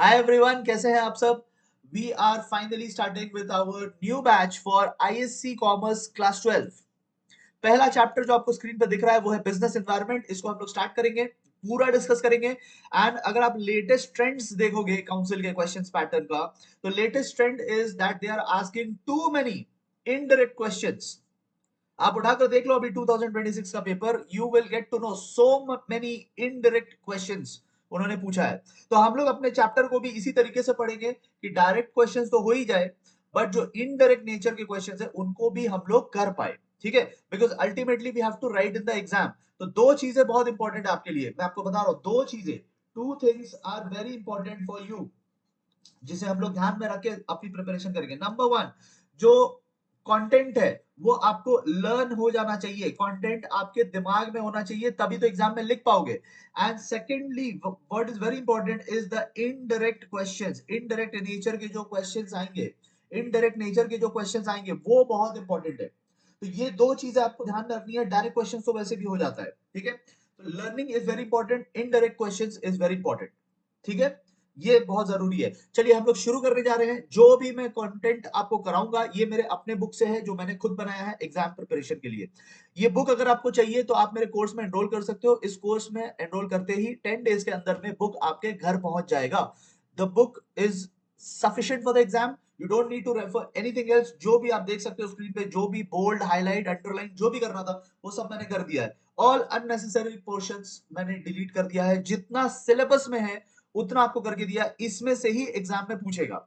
Hi everyone, कैसे हैं आप सब। We are finally starting with our new batch for ISC commerce class 12। पहला चैप्टर जो आपको स्क्रीन पर दिख रहा है वो है बिजनेस एनवायरनमेंट। इसको हम लोग स्टार्ट करेंगे, पूरा डिस्कस करेंगे। एंड अगर आप लेटेस्ट ट्रेंड्स देखोगे काउंसिल के क्वेश्चंस पैटर्न का, तो latest trend is that they are asking too many indirect questions. आप उठाकर देख लो अभी 2026 का paper, you will get to know so many indirect questions उन्होंने पूछा है। तो हम लोग अपने चैप्टर को भी इसी तरीके से पढ़ेंगे कि डायरेक्ट क्वेश्चंस तो हो ही जाए, बट जो इनडायरेक्ट नेचर के क्वेश्चंस है उनको भी हम लोग कर पाए। ठीक है, because ultimately we have to write in the exam. तो दो चीजें बहुत इंपॉर्टेंट है आपके लिए, मैं आपको बता रहा हूं दो चीजें। Two things are very important for you, जिसे हम लोग ध्यान में रख के अपनी प्रिपरेशन करेंगे। नंबर वन, जो कंटेंट है वो आपको लर्न हो जाना चाहिए, कंटेंट आपके दिमाग में होना चाहिए, तभी तो एग्जाम में लिख पाओगे। And secondly what is very important is the indirect questions. Indirect nature के जो क्वेश्चंस आएंगे, इनडायरेक्ट नेचर के जो क्वेश्चंस आएंगे वो बहुत इंपॉर्टेंट है। तो ये दो चीजें आपको ध्यान में रखनी है। डायरेक्ट क्वेश्चन तो वैसे भी हो जाता है, ठीक है। तो learning is very important, indirect questions is very important, ठीक है। ये बहुत जरूरी है। चलिए हम लोग शुरू करने जा रहे हैं। जो भी मैं कंटेंट आपको कराऊंगा ये मेरे अपने बुक से है, जो मैंने खुद बनाया है एग्जाम प्रिपरेशन के लिए। ये बुक अगर आपको चाहिए तो आप मेरे कोर्स में एनरोल कर सकते हो। इस कोर्स में एनरोल करते ही 10 डेज के अंदर में बुक आपके घर पहुंच जाएगा। The book is sufficient for the exam, you don't need to refer anything else. जो भी आप देख सकते हो स्क्रीन पे, जो भी बोल्ड हाईलाइट अंडरलाइन जो भी करना था वो सब मैंने कर दिया है। ऑल अननेसेसरी पोर्शंस मैंने डिलीट कर दिया है। जितना सिलेबस में है उतना आपको करके दिया, इसमें से ही एग्जाम में पूछेगा,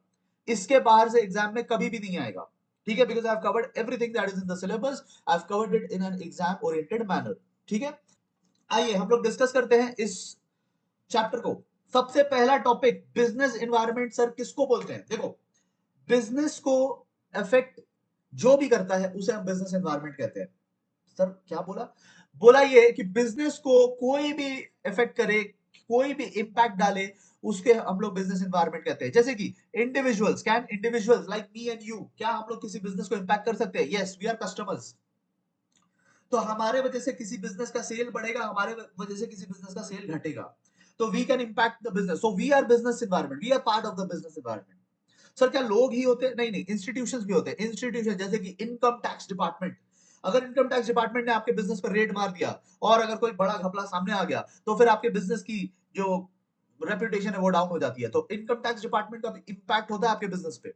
इसके बाहर से एग्जाम में कभी भी नहीं आएगा। ठीक है, because I have covered everything that is in the syllabus, I have covered it in an exam oriented manner. ठीक है, आइए हम लोग डिस्कस करते हैं इस चैप्टर को। सबसे पहला टॉपिक, बिजनेस एनवायरनमेंट सर किसको बोलते हैं। देखो, बिजनेस को अफेक्ट जो भी करता है उसे हम बिजनेस एनवायरनमेंट कहते हैं। सर क्या बोला, बोला ये कि बिजनेस को कोई भी इफेक्ट करे, कोई भी इंपैक्ट डाले, उसके हम लोग बिजनेस एनवायरनमेंट कहते हैं। जैसे कि individuals, can individuals like me and you, क्या हम लोग किसी बिजनेस को इंपैक्ट कर सकते हैं? Yes, we are customers. तो हमारे वजह से किसी बिजनेस का सेल बढ़ेगा, हमारे वजह से किसी बिजनेस का सेल घटेगा। तो we can impact the business, so we are business environment, we are part of the business environment. Sir क्या लोग ही होते हैं? नहीं नहीं, इंस्टीट्यूशंस भी होते हैं। इंस्टीट्यूशन जैसे कि इनकम टैक्स डिपार्टमेंट, अगर इनकम टैक्स डिपार्टमेंट ने आपके बिजनेस पर रेड मार दिया और अगर कोई बड़ा घपला सामने आ गया तो फिर आपके बिजनेस की जो रेपुटेशन है वो डाउन हो जाती है। तो इनकम टैक्स डिपार्टमेंट का इंपैक्ट होता है आपके बिजनेस पे।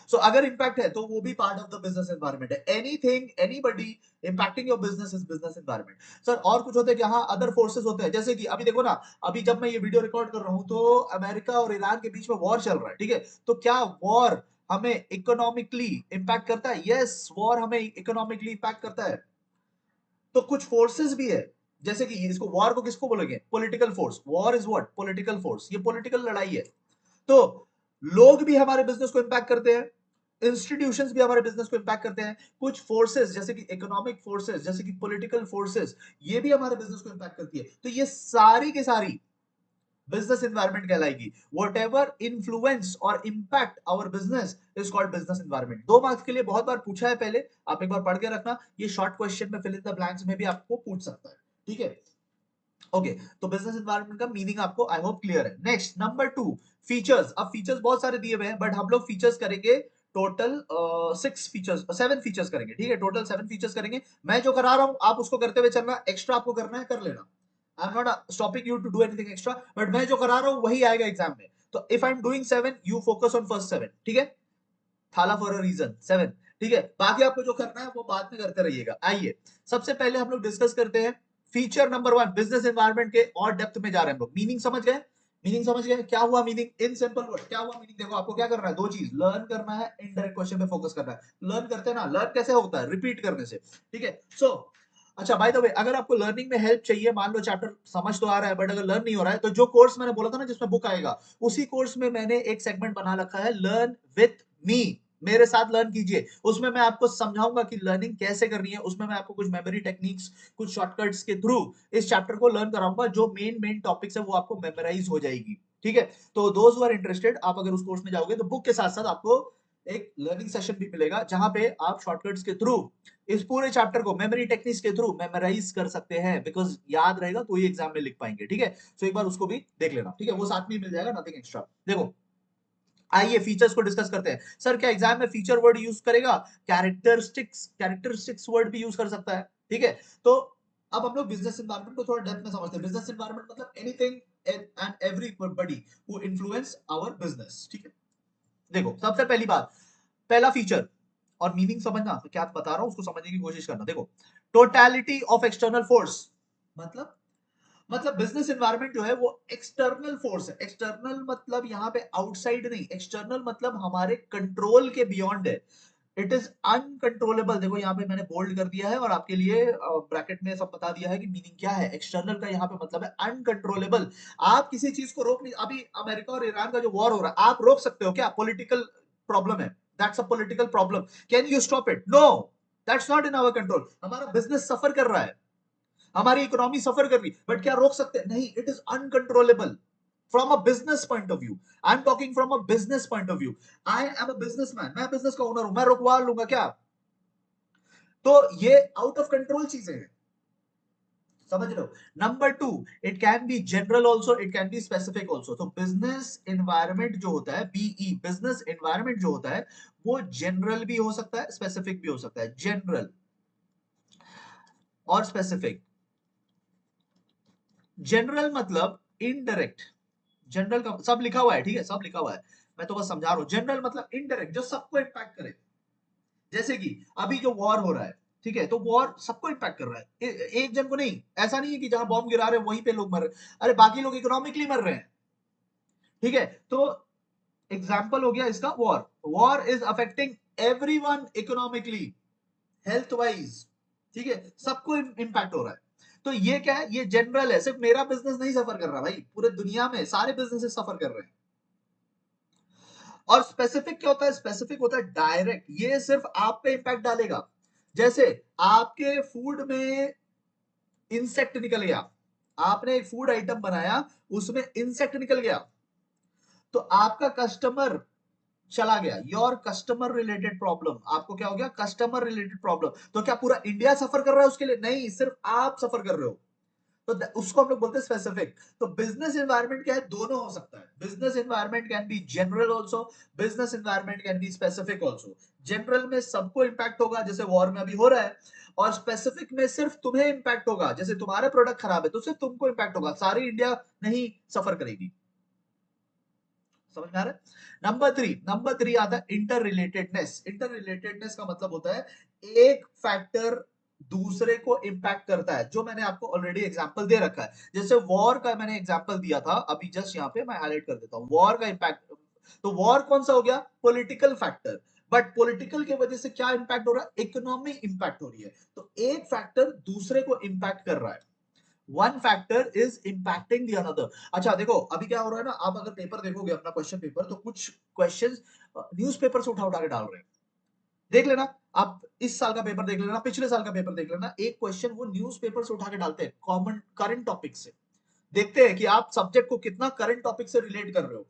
सो अगर इंपैक्ट है तो वो भी part of the business environment है। Anything anybody impacting your business is business environment. Sir और कुछ होते हैं कि हाँ, अदर फोर्सेस होते हैं। जैसे कि अभी देखो ना, अभी जब मैं ये वीडियो रिकॉर्ड कर रहा हूं तो अमेरिका और ईरान के बीच में वॉर चल रहा है, ठीक है। तो क्या वॉर हमें इकोनॉमिकली इंपैक्ट करता है? यस, वॉर हमें इकोनॉमिकली इंपैक्ट करता है। तो कुछ फोर्सेस भी है, जैसे कि इसको, वॉर को किसको बोलेंगे? Political force. War is what? Political force. ये पॉलिटिकल लड़ाई है। तो लोग भी हमारे बिजनेस को इंपैक्ट करते हैं, इंस्टीट्यूशंस भी हमारे बिजनेस को इंपैक्ट करते हैं। कुछ फोर्सेस जैसे कि इकोनॉमिक फोर्सेस, जैसे कि पॉलिटिकल फोर्सेस, ये भी हमारे बिजनेस को इंपैक्ट करती है। तो ये सारी की सारी बिजनेस एनवायरनमेंट कहलाएगी। व्हाटएवर इन्फ्लुएंस और impact our business is called business environment. 2 marks के लिए बहुत बार पूछा है, पहले आप एक बार पढ़ के रखना। ये शॉर्ट क्वेश्चन में फिल इन द ब्लैंक्स में भी आपको पूछ सकता है, ठीक है। ओके, तो बिजनेस एनवायरनमेंट का मीनिंग आपको आई होप क्लियर है। Next, number 2, features. अब फीचर्स बहुत सारे दिए हुए हैं, बट हम लोग फीचर्स करेंगे टोटल 7 फीचर्स करेंगे, ठीक है। टोटल 7 फीचर्स करेंगे। मैं जो करा रहा हूं आप उसको करते हुए चलना, एक्स्ट्रा आपको करना है कर लेना। I am not stopping you to do anything extra, but मैं जो करा रहा हूं वही आएगा एग्जाम में। तो if I am doing 7, you focus on first 7, ठीक है। थाला फॉर अ रीजन 7, ठीक है। बाकी आपको जो करना है वो बाद में करते रहिएगा। आइए सबसे पहले हम लोग डिस्कस करते हैं फीचर नंबर 1, बिजनेस एनवायरनमेंट के और डेप्थ में जा रहे हैं हम लोग। मीनिंग समझ गए? मीनिंग समझ गए? क्या हुआ मीनिंग? इन सिंपल वर्ड क्या हुआ मीनिंग? देखो, आपको क्या करना है, दो चीज, लर्न करना है, इनडायरेक्ट क्वेश्चन पे फोकस करना है। लर्न करते हैं ना, लर्न कैसे होता है? रिपीट करने से, ठीक है। सो अच्छा, बाय द वे, अगर आपको लर्निंग में हेल्प चाहिए, मान लो चैप्टर समझ तो आ रहा है बट अगर लर्न नहीं हो रहा है, तो जो कोर्स मैंने बोला था ना जिसमें बुक आएगा, उसी कोर्स में मैंने एक सेगमेंट बना रखा है, लर्न विथ मी। मेरे साथ लर्न कीजिए। उसमें मैं आपको समझाऊंगा कि लर्निंग कैसे करनी है। उसमें मैं आपको कुछ मेमोरी टेक्निक्स, कुछ शॉर्टकट्स के थ्रू इस चैप्टर को लर्न कराऊंगा। जो मेन मेन टॉपिक्स है वो आपको मेमोराइज हो जाएगी, ठीक है। तो दोज हु आर इंटरेस्टेड, आप अगर उस कोर्स में जाओगे तो बुक के साथ साथ आपको एक लर्निंग सेशन भी मिलेगा जहां पे आप शॉर्टकट्स के थ्रू इस पूरे चैप्टर को मेमोरी टेक्निक्स के थ्रू मेमोराइज कर सकते हैं, बिकॉज याद रहेगा तो ही एग्जाम में लिख पाएंगे, ठीक है। सो एक बार उसको भी देख लेना, ठीक है, वो साथ में मिल जाएगा, नथिंग एक्स्ट्रा। देखो आइए फीचर्स को डिस्कस करते हैं। सर क्या एग्जाम में फीचर वर्ड यूज करेगा? कैरेक्टरिस्टिक्स वर्ड भी यूज कर सकता है, ठीक है। तो अब हम लोग बिजनेस एनवायरनमेंट को थोड़ा डेप्थ में समझते हैं। बिजनेस एनवायरनमेंट मतलब anything and everybody who influence our business, ठीक है। देखो सबसे पहली बात, पहला फीचर, और मीनिंग समझना, तो क्या बता रहा हूं उसको समझने की कोशिश करना। देखो टोटलिटी ऑफ एक्सटर्नल फोर्स, मतलब बिजनेस एनवायरनमेंट जो है वो एक्सटर्नल फोर्स है। एक्सटर्नल मतलब यहाँ पे आउटसाइड नहीं, एक्सटर्नल मतलब हमारे कंट्रोल के बियॉन्ड है। It is uncontrollable. देखो यहाँ पे मैंने बोल्ड कर दिया है और आपके लिए ब्रैकेट में सब बता दिया है कि मीनिंग क्या है। एक्सटर्नल का यहाँ पे मतलब है अनकंट्रोलेबल। आप किसी चीज को रोक नहीं, अभी अमेरिका और ईरान का जो वॉर हो रहा है, आप रोक सकते हो क्या? पॉलिटिकल प्रॉब्लम है, that's a political problem. Can you stop it? No, that's not in our control. हमारा बिजनेस सफर कर रहा है, हमारी इकोनॉमी सफर कर रही, बट क्या रोक सकते हैं? नहीं, it is uncontrollable from a business point of view. I am talking from a business point of view. I am a businessman, मैं बिजनेस का ओनर हूं, मैं रुकवा लूंगा क्या? तो ये आउट ऑफ कंट्रोल चीजें हैं, समझ रहे हो। Number two, it can be general also, it can be specific also. तो बिजनेस एनवायरमेंट जो होता है, बीई बिजनेस एनवायरमेंट जो होता है, वो जनरल भी हो सकता है, स्पेसिफिक भी हो सकता है। जनरल और स्पेसिफिक। जनरल मतलब इनडायरेक्ट, जनरल का सब लिखा हुआ है, ठीक है, सब लिखा हुआ है, मैं तो बस समझा रहा हूं। जनरल मतलब इनडायरेक्ट, जो सबको इंपैक्ट करे। जैसे कि अभी जो वॉर हो रहा है, ठीक है, तो वॉर सबको इंपैक्ट कर रहा है, एक जन को नहीं। ऐसा नहीं है कि जहां बॉम्ब गिरा रहे हैं वहीं पे लोग मर रहे हैं, अरे बाकी लोग इकोनॉमिकली मर रहे हैं, ठीक है। तो एग्जाम्पल हो गया इसका war. War is affecting everyone economically, health wise, ठीक है, सबको इंपैक्ट हो रहा है। तो ये क्या है? ये जनरल है, सिर्फ मेरा बिजनेस नहीं सफर कर रहा भाई, पूरे दुनिया में सारे बिजनेसेस सफर कर रहे हैं। और स्पेसिफिक क्या होता है? स्पेसिफिक होता है डायरेक्ट, ये सिर्फ आप पे इंपैक्ट डालेगा। जैसे आपके फूड में इंसेक्ट निकल गया, आपने एक फूड आइटम बनाया, उसमें इंसेक्ट निकल गया, तो आपका कस्टमर चला गया। योर कस्टमर रिलेटेड प्रॉब्लम, आपको क्या हो गया? Customer related problem. तो क्या पूरा इंडिया सफर कर रहा है उसके लिए? नहीं, सिर्फ आप सफर कर रहे हो। तो उसको हम लोग बोलते हैं स्पेसिफिक। तो बिजनेस एनवायरनमेंट क्या है? दोनों हो सकता है। Business environment can be general also, business environment can be specific also. General में सबको इंपैक्ट होगा, जैसे वॉर में अभी हो रहा है, और स्पेसिफिक में सिर्फ तुम्हें इंपैक्ट होगा, जैसे तुम्हारा प्रोडक्ट खराब है तो सिर्फ तुमको इंपैक्ट होगा, सारी इंडिया नहीं सफर करेगी। समझ में आ रहा है। नंबर थ्री आता है इंटर रिलेटेडनेस। इंटर रिलेटेडनेस का मतलब होता है एक फैक्टर दूसरे को इंपैक्ट करता है, जो मैंने आपको ऑलरेडी एग्जांपल दे रखा है। जैसे वॉर का मैंने एग्जांपल दिया था अभी, जस्ट यहाँ पे मैं हाईलाइट कर देता हूँ वॉर का इंपैक्ट। तो वॉर कौन सा हो गया? Political factor. बट पॉलिटिकल की वजह से क्या इंपैक्ट हो रहा है? इकोनॉमी इंपैक्ट हो रही है। तो एक फैक्टर दूसरे को इंपैक्ट कर रहा है, one factor is impacting the another. अच्छा देखो अभी क्या हो रहा है ना, आप अगर पेपर देखोगे अपना क्वेश्चन पेपर, तो कुछ क्वेश्चंस न्यूज़पेपर से उठा उठा के डाल रहे हैं। देख लेना, आप इस साल का पेपर देख लेना, पिछले साल का पेपर देख लेना, एक क्वेश्चन वो न्यूज़पेपर से उठा के डालते हैं, कॉमन करंट टॉपिक से। देखते हैं कि आप सब्जेक्ट को कितना करंट टॉपिक से रिलेट कर रहे हो।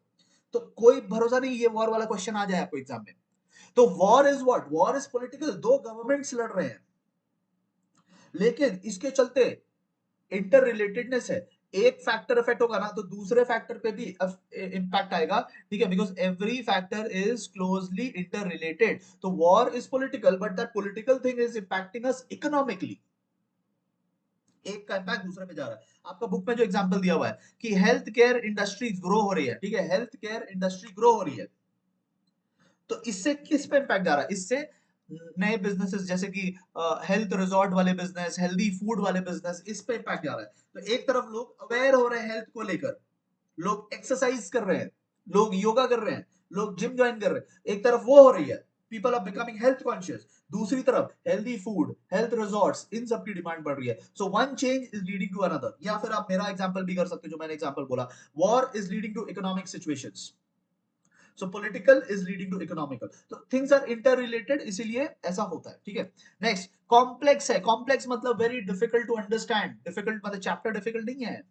तो कोई भरोसा नहीं ये वॉर वाला क्वेश्चन आ जाए आपको एग्जाम में। तो war is what? War is political, दो गवर्नमेंट्स लड़ रहे हैं, लेकिन इसके चलते इंटर रिलेटेडनेस है। एक फैक्टर इफेक्ट होगा ना, तो दूसरे फैक्टर पे भी इंपैक्ट आएगा, ठीक है, because every factor is closely interrelated. तो war is political, but that political thing is impacting us economically. एक का इंपैक्ट दूसरे पे जा रहा है। आपका बुक में जो एग्जांपल दिया हुआ है कि हेल्थ केयर इंडस्ट्री ग्रो हो रही है, ठीक है, हेल्थ केयर इंडस्ट्री ग्रो हो रही है, तो इससे किस पे इंपैक्ट जा रहा है? इससे नए बिजनेसेस, जैसे कि हेल्थ रिजॉर्ट वाले बिजनेस, हेल्दी फूड वाले बिजनेस, इस पे इंपैक्ट जा रहा है। तो एक तरफ लोग अवेयर हो रहे हैं हेल्थ को लेकर, लोग एक्सरसाइज कर रहे हैं, लोग योगा कर रहे हैं, लोग जिम ज्वाइन कर रहे हैं, एक तरफ वो हो रही है, people are becoming health conscious. दूसरी तरफ हेल्दी फूड, हेल्थ रिजॉर्ट्स, इन सब की डिमांड बढ़ रही है। So one change is leading to another. या फिर आप मेरा एग्जांपल भी कर सकते हो, जो मैंने एग्जांपल बोला, war is leading to economic situations, so political is leading to economical. तो थिंग्स आर इंटर रिलेटेड, इसीलिए ऐसा होता है, ठीक है। नेक्स्ट, कॉम्प्लेक्स है। कॉम्प्लेक्स मतलब very difficult to understand. Difficult मतलब चैप्टर डिफिकल्ट नहीं है।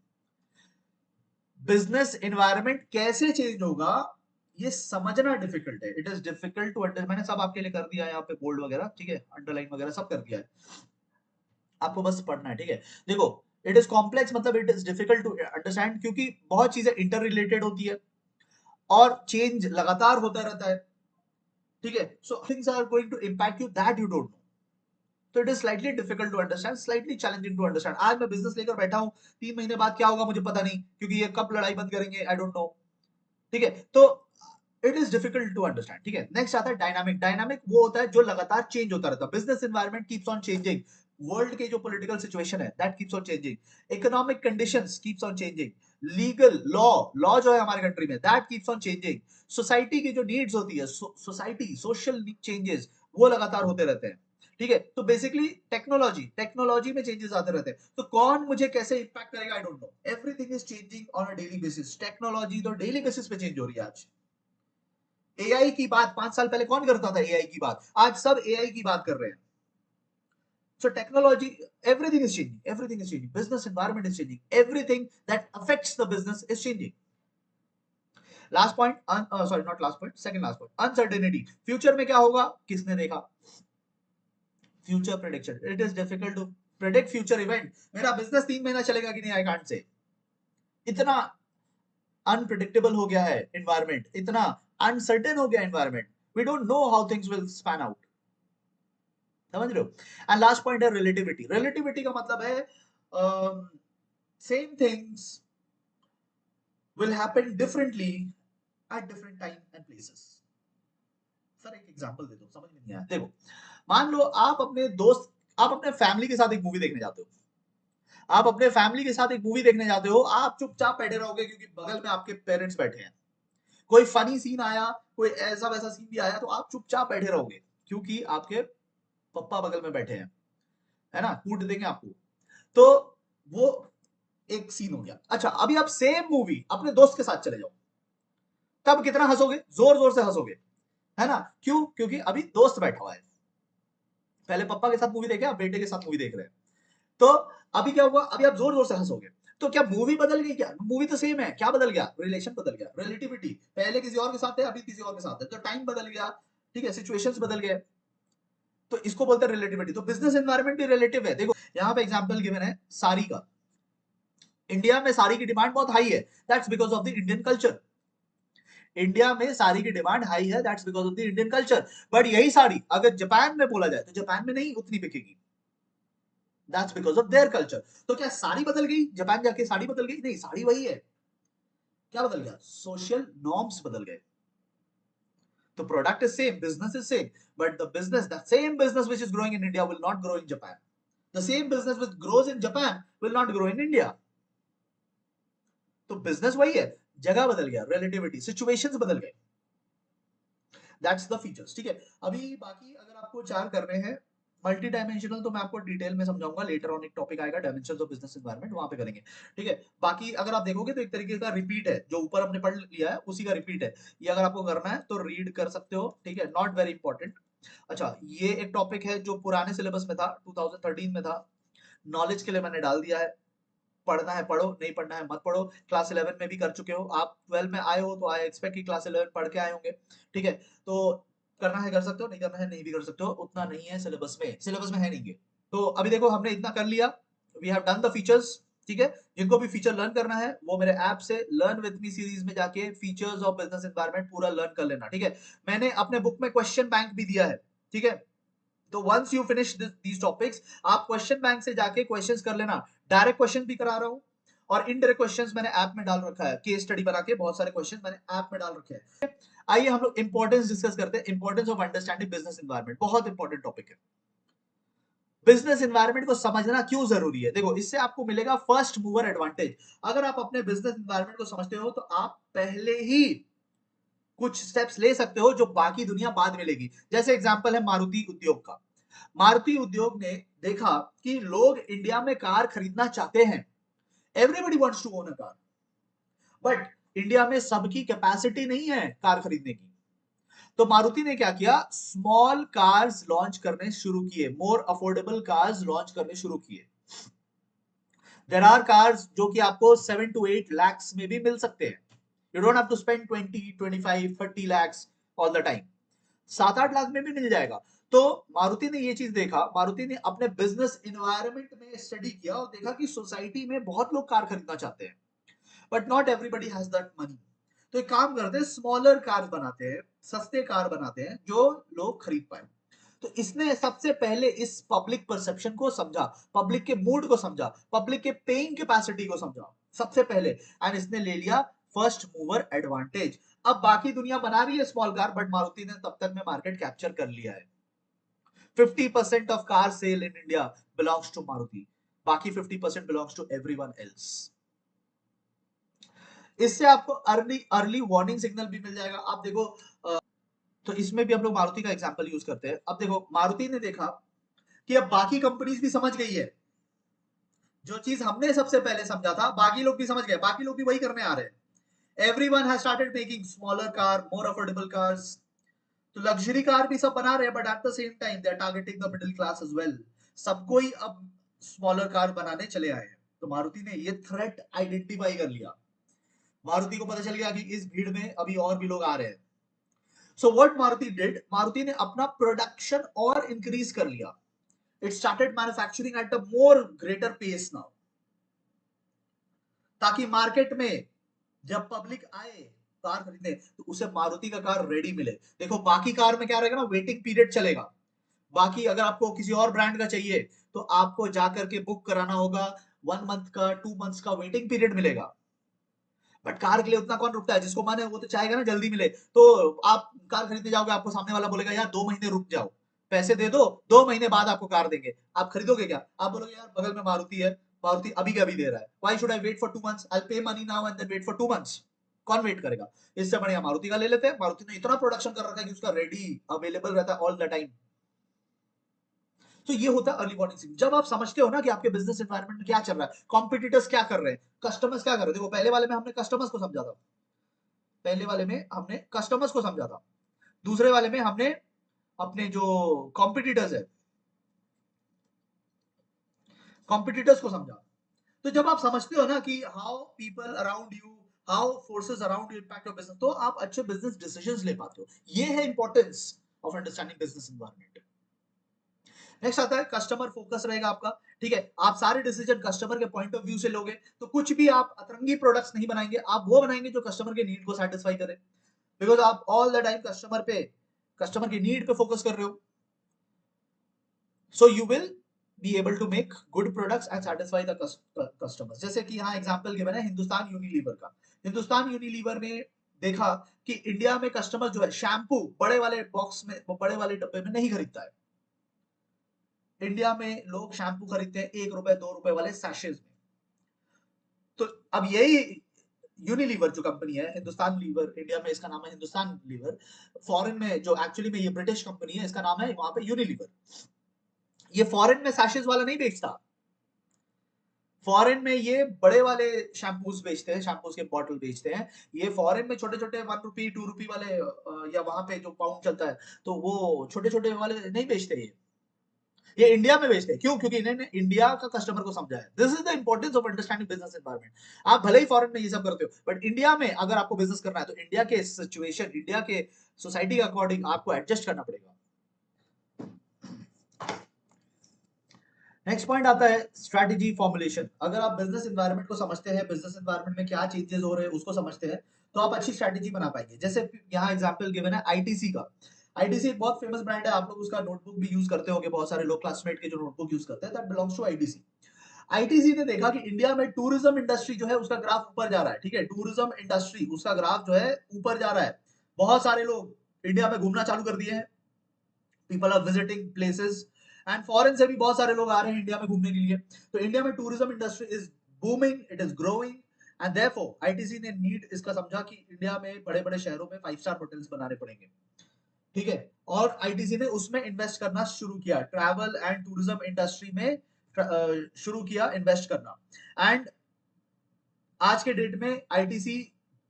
बिजनेस एनवायरनमेंट कैसे चेंज होगा, ये समझना डिफिकल्ट है, it is difficult to under, मैंने सब आपके लिए कर दिया है यहाँ पे, बोल्ड वगैरह, ठीक है, अंडरलाइन वगैरह सब कर दिया है, आपको बस पढ़ना है, ठीक है। देखो, इट इज कॉम्प्लेक्स मतलब it is difficult to understand, क्योंकि बहुत चीजें इंटर रिलेटेड होती है और चेंज लगातार होता रहता है, ठीक है। So things are going to impact you that you don't know, तो it is slightly difficult to understand, slightly challenging to understand. आज मैं बिजनेस लेकर बैठा हूं, 3 महीने बाद क्या होगा मुझे पता नहीं, क्योंकि ये कब लड़ाई बंद करेंगे आई डोंट नो, ठीक है। तो it is difficult to understand, ठीक है। नेक्स्ट आता है डायनामिक। डायनामिक वो होता है जो लगातार चेंज होता रहता है, business environment keeps on changing, world के जो पॉलिटिकल सिचुएशन है that keeps on changing, economic conditions keeps on changing, legal law, law जो है हमारे कंट्री में that keeps on changing, society की जो नीड्स होती है, सोसाइटी सोशल चेंजेस वो लगातार होते रहते हैं, ठीक है। तो बेसिकली टेक्नोलॉजी, टेक्नोलॉजी में चेंजेस आते रहते हैं, तो कौन मुझे कैसे इंपैक्ट करेगा I don't know, everything is changing on a daily basis, technology तो डेली बेसिस पे चेंज हो रही है। आज एआई की बात 5 साल पहले कौन करता था, एआई की बात आज सब एआई की बात कर रहे हैं। So technology, everything is changing, business environment is changing, everything that affects the business is changing. Last point, sorry not last point, second last point, uncertainty, future में क्या होगा किसने देखा, future prediction, it is difficult to predict future event, मेरा business 3 महीना चलेगा कि नहीं आई कांट से, इतना अनप्रिडिक्टेबल हो गया है environment, इतना अनसर्टेन हो गया environment, we don't know how things will span out, समझ रहे हो। एंड लास्ट पॉइंट है रिलेटिविटी। रिलेटिविटी का मतलब है same things will happen differently at different time and places. Sir एक एग्जांपल दे दो, समझ में नहीं आया। देखो, मान लो आप अपने दोस्त, आप अपने फैमिली के साथ एक मूवी देखने जाते हो, आप अपने फैमिली के साथ एक मूवी देखने जाते हो, आप चुपचाप बैठे रहोगे क्योंकि बगल में आपके पेरेंट्स बैठे हैं, कोई फनी सीन आया, कोई ऐसा वैसा सीन भी आया तो आप चुपचाप बैठे रहोगे क्योंकि आपके पप्पा बगल में बैठे हैं, है ना, कूट देंगे आपको। तो वो एक सीन हो गया। अच्छा, अभी आप सेम मूवी अपने दोस्त के साथ चले जाओ, तब कितना हंसोगे, जोर जोर से हंसोगे, है ना, क्यों, क्योंकि अभी दोस्त बैठा हुआ है, पहले पापा के साथ मूवी देखे, अब बेटे के साथ मूवी देख रहे हैं, तो अभी क्या हुआ, अभी आप जोर जोर से हंसोगे। तो क्या मूवी बदल गई, क्या मूवी तो सेम है, क्या बदल गया, रिलेशन बदल गया, रिलेटिविटी, पहले किसी और के साथ है अभी किसी और के साथ है, तो टाइम बदल गया, ठीक है, सिचुएशंस बदल गए, तो इसको बोलते हैं रिलेटिविटी। तो बिजनेस एनवायरनमेंट भी रिलेटिव है। देखो यहाँ पे एग्जांपल गिवन है साड़ी का, इंडिया में साड़ी की डिमांड बहुत हाई है, that's because of the Indian culture. India में साड़ी की डिमांड हाई है, that's because of the Indian culture. But यही साड़ी अगर जापान में बोला जाए तो जापान में नहीं उतनी बिकेगी, that's because of their culture. तो क्या साड़ी बदल गई, जापान जाके साड़ी बदल गई, नहीं, साड़ी वही है, क्या बदल गया, सोशल नॉर्म्स बदल गए। तो product is same, business is same, but the business, the same business which is growing in India will not grow in Japan, the same business which grows in Japan will not grow in India. तो business वही है, जगह बदल गया, relativity, situations बदल गए, that's the features, ठीक है। अभी बाकी अगर आपको 4 करने हैं मल्टी डायमेंशनल, तो मैं आपको डिटेल में समझाऊंगा, लेटर ऑन एक टॉपिक आएगा डायमेंशंस ऑफ बिजनेस एनवायरनमेंट, वहां पे करेंगे, ठीक है। बाकी अगर आप देखोगे तो एक तरीके का रिपीट है, जो ऊपर हमने पढ़ लिया है उसी का रिपीट है, ये अगर आपको करना है तो रीड कर सकते हो, ठीक है, नॉट वेरी इंपॉर्टेंट। अच्छा, ये एक टॉपिक है जो पुराने सिलेबस में था, 2013 में था, नॉलेज के लिए मैंने डाल दिया है, पढ़ना है पढ़ो, नहीं पढ़ना है मत पढ़ो। क्लास 11 में भी कर चुके हो आप, 12 में आए हो तो आई एक्सपेक्ट कि क्लास 11 पढ़ के आए होंगे, ठीक है। तो करना है कर सकते हो, नहीं करना है नहीं भी कर सकते हो, उतना नहीं है सिलेबस में, सिलेबस में है नहीं ये। तो अभी देखो हमने इतना कर लिया, we have done the features, ठीक है। जिनको भी फीचर लर्न करना है वो मेरे ऐप से लर्न विद मी सीरीज में जाके फीचर्स ऑफ बिजनेस एनवायरनमेंट पूरा लर्न कर लेना, ठीक है। मैंने अपने बुक में क्वेश्चन बैंक भी दिया है, ठीक है। तो once you finish these topics, आप क्वेश्चन बैंक से जाके क्वेश्चंस कर लेना, डायरेक्ट क्वेश्चन भी करा रहा हूं और इनडायरेक्ट क्वेश्चंस मैंने ऐप में डाल रखा है, केस स्टडी बना के बहुत सारे क्वेश्चन मैंने ऐप में डाल रखे हैं। आइए हम लोग इंपॉर्टेंस डिस्कस करते हैं, importance of understanding business environment, बहुत इंपॉर्टेंट टॉपिक है। बिजनेस एनवायरनमेंट को समझना क्यों जरूरी है, देखो इससे आपको मिलेगा फर्स्ट मूवर एडवांटेज। अगर आप अपने बिजनेस एनवायरनमेंट को समझते हो तो आप पहले ही कुछ स्टेप्स ले सकते हो जो बाकी दुनिया बाद में लेगी। जैसे एग्जांपल है मारुति उद्योग का, मारुति उद्योग ने देखा कि लोग इंडिया में कार खरीदना चाहते हैं, everybody wants to own a car, but India में सबकी कैपेसिटी नहीं है कार खरीदने की। तो मारुति ने क्या किया, स्मॉल कार्स लॉन्च करने शुरू किए, मोर अफोर्डेबल कार्स लॉन्च करने शुरू किए। देयर आर कार्स जो कि आपको 7 to 8 lakhs में भी मिल सकते हैं, You don't have to spend 20, 25, 30 lakhs all the time. 7-8 lakh में भी मिल जाएगा। तो मारुति ने ये चीज देखा, मारुति ने अपने बिजनेस इन्वायरमेंट में स्टडी किया और देखा कि सोसाइटी में बहुत लोग कार खरीदना चाहते हैं, but not everybody has that money. तो एक काम करते हैं, स्मॉलर कार बनाते हैं, सस्ते कार बनाते हैं जो लोग खरीद पाए। तो इसने सबसे पहले इस पब्लिक परसेप्शन को समझा, पब्लिक के मूड को समझा, पब्लिक के पेइंग कैपेसिटी को समझा सबसे पहले, एंड इसने ले लिया फर्स्ट मूवर एडवांटेज। अब बाकी दुनिया बना रही है स्मॉल कार, बट मारुति ने तब तक में मार्केट कैप्चर कर लिया है। 50% of car sale in India belongs to Maruti, बाकी 50% बिलोंग्स टू एवरीवन एल्स। इससे आपको अर्ली अर्ली वार्निंग सिग्नल भी मिल जाएगा। आप देखो, तो इसमें भी हम लोग मारुति का एग्जांपल यूज करते हैं। अब देखो, मारुति ने देखा कि अब बाकी कंपनीज भी समझ गई है, जो चीज हमने सबसे पहले समझा था बाकी लोग भी समझ गए, बाकी लोग भी वही करने आ रहे हैं। Everyone has started making smaller car, more affordable cars. तो लग्जरी कार भी सब बना रहे हैं, but at the same time they are targeting the middle class as well. सबको ही अब स्मॉलर कार बनाने चले आए हैं। तो मारुति ने ये थ्रेट आइडेंटिफाई कर लिया। मारुति को पता चल गया कि इस भीड़ में अभी और भी लोग आ रहे हैं। So what Maruti did, Maruti ने अपना प्रोडक्शन और इंक्रीज कर लिया। It started manufacturing at a more greater pace now, ताकि मार्केट में जब पब्लिक आए कार खरीदने तो उसे मारुति का कार रेडी मिले। देखो, बाकी कार में क्या रहेगा ना, वेटिंग पीरियड चलेगा। बाकी अगर आपको किसी और ब्रांड का चाहिए तो आपको जाकर के बुक कराना होगा, 1 मंथ का 2 मंथ्स का वेटिंग पीरियड मिलेगा। बट कार के लिए उतना कौन रुकता है, जिसको मन है वो तो चाहेगा ना जल्दी मिले। तो आप कार खरीदने जाओगे, आपको सामने वाला बोलेगा यार 2 महीने रुक जाओ, पैसे दे दो, 2 महीने बाद आपको कार देंगे। आप खरीदोगे क्या? आप बोलोगे यार बगल में मारुति है, मारुति अभी का अभी दे रहा है, why should I wait for 2 months, I pay money now and then wait for 2 months. कौन वेट करेगा? इससे बढ़िया मारुति का ले लेते हैं। मारुति ने इतना प्रोडक्शन कर रखा है कि उसका रेडी अवेलेबल रहता है ऑल द टाइम। तो ये होता है अर्ली वार्निंग सिग्नल। जब आप समझते हो ना कि आपके बिजनेस एनवायरनमेंट में क्या चल रहा है, कॉम्पिटिटर्स क्या कर रहे हैं, कस्टमर्स क्या कर रहे हैं। देखो, पहले वाले में हमने कस्टमर्स को समझा था, पहले वाले में हमने कस्टमर्स को समझा था, दूसरे वाले में हमने अपने जो कॉम्पिटिटर्स है, कॉम्पिटिटर्स को समझा। तो जब आप समझते हो ना कि how people around you, how forces around you impact your business, तो आप अच्छे बिजनेस डिसीजंस ले पाते हो। ये है importance of understanding business environment. Next आता है कस्टमर फोकस रहेगा आपका। ठीक है, आप सारे डिसीजन कस्टमर के पॉइंट ऑफ व्यू से लोगे, तो कुछ भी आप अतरंगी प्रोडक्ट्स नहीं बनाएंगे, आप वो बनाएंगे जो कस्टमर के नीड को सेटिस्फाई करे। बिकॉज आप ऑल द टाइम कस्टमर की नीड पे फोकस कर रहे हो। So you will be able to make good products and satisfy the customers. जैसे कि यहाँ एग्जांपल गिवन है हिंदुस्तान यूनिलीवर का। हिंदुस्तान यूनिलीवर ने देखा कि इंडिया में कस्टमर जो है शैम्पू बड़े वाले बॉक्स में, बड़े वाले डब्बे में नहीं खरीदता है। इंडिया में लोग शैम्पू खरीदते हैं 1 रुपए 2 रुपए वाले सैशेज में। तो अब यही यूनिलीवर जो कंपनी है, हिंदुस्तान लीवर, इंडिया में इसका नाम है हिंदुस्तान लीवर, फॉरेन में जो एक्चुअली में ये ब्रिटिश कंपनी है, इसका नाम है वहां पे यूनिलीवर। ये फॉरेन में सैशेज वाला नहीं बेचता, फॉरेन में ये बड़े वाले शैम्पूज बेचते हैं, शैम्पूज के बॉटल बेचते हैं। ये फॉरेन में छोटे छोटे 1 रुपी 2 रुपी वाले या वहां पे जो पाउंड चलता है, तो वो छोटे छोटे वाले नहीं बेचते। ये इंडिया में बेचते हैं। क्यों? क्योंकि इन्होंने इंडिया का कस्टमर को समझा है। This is the importance of understanding business environment. आप भले ही फॉरेन में ये सब करते हो, बट इंडिया में अगर आपको बिजनेस करना है तो इंडिया के सिचुएशन, इंडिया के सोसाइटी के अकॉर्डिंग आपको एडजस्ट करना पड़ेगा। नेक्स्ट पॉइंट आता है स्ट्रैटेजी फॉर्मुलेशन। अगर आप बिजनेस एनवायरनमेंट को समझते हैं, बिजनेस एनवायरनमेंट में क्या चेंजेस हो रहे हैं उसको समझते हैं, तो आप अच्छी स्ट्रैटेजी बना पाएंगे। जैसे यहाँ एग्जांपल गिवन है आईटीसी का। आईटीसी एक बहुत फेमस ब्रांड है, आप लोग उसका नोटबुक भी यूज करते होंगे, बहुत सारे लोग क्लासमेट के जो नोटबुक यूज करते हैं, that belongs to ITC. ITC ने देखा कि इंडिया में टूरिज्म इंडस्ट्री जो है उसका ग्राफ ऊपर जा रहा है। ठीक है, टूरिज्म इंडस्ट्री उसका ग्राफ जो है ऊपर जा रहा है। बहुत सारे लोग इंडिया में घूमना चालू कर दिए हैं, people are visiting places, and foreign से भी बहुत सारे लोग आ रहे हैं इंडिया में घूमने के लिए। तो इंडिया में tourism industry is booming, it is growing, and therefore ITC ने नीड इसका समझा कि इंडिया में बड़े बड़े शहरों में 5 स्टार होटल्स बनाने पड़ेंगे। ठीक है, और आईटीसी ने उसमें इन्वेस्ट करना शुरू किया, ट्रैवल एंड टूरिज्म इंडस्ट्री में शुरू किया इन्वेस्ट करना। एंड आज के डेट में आईटीसी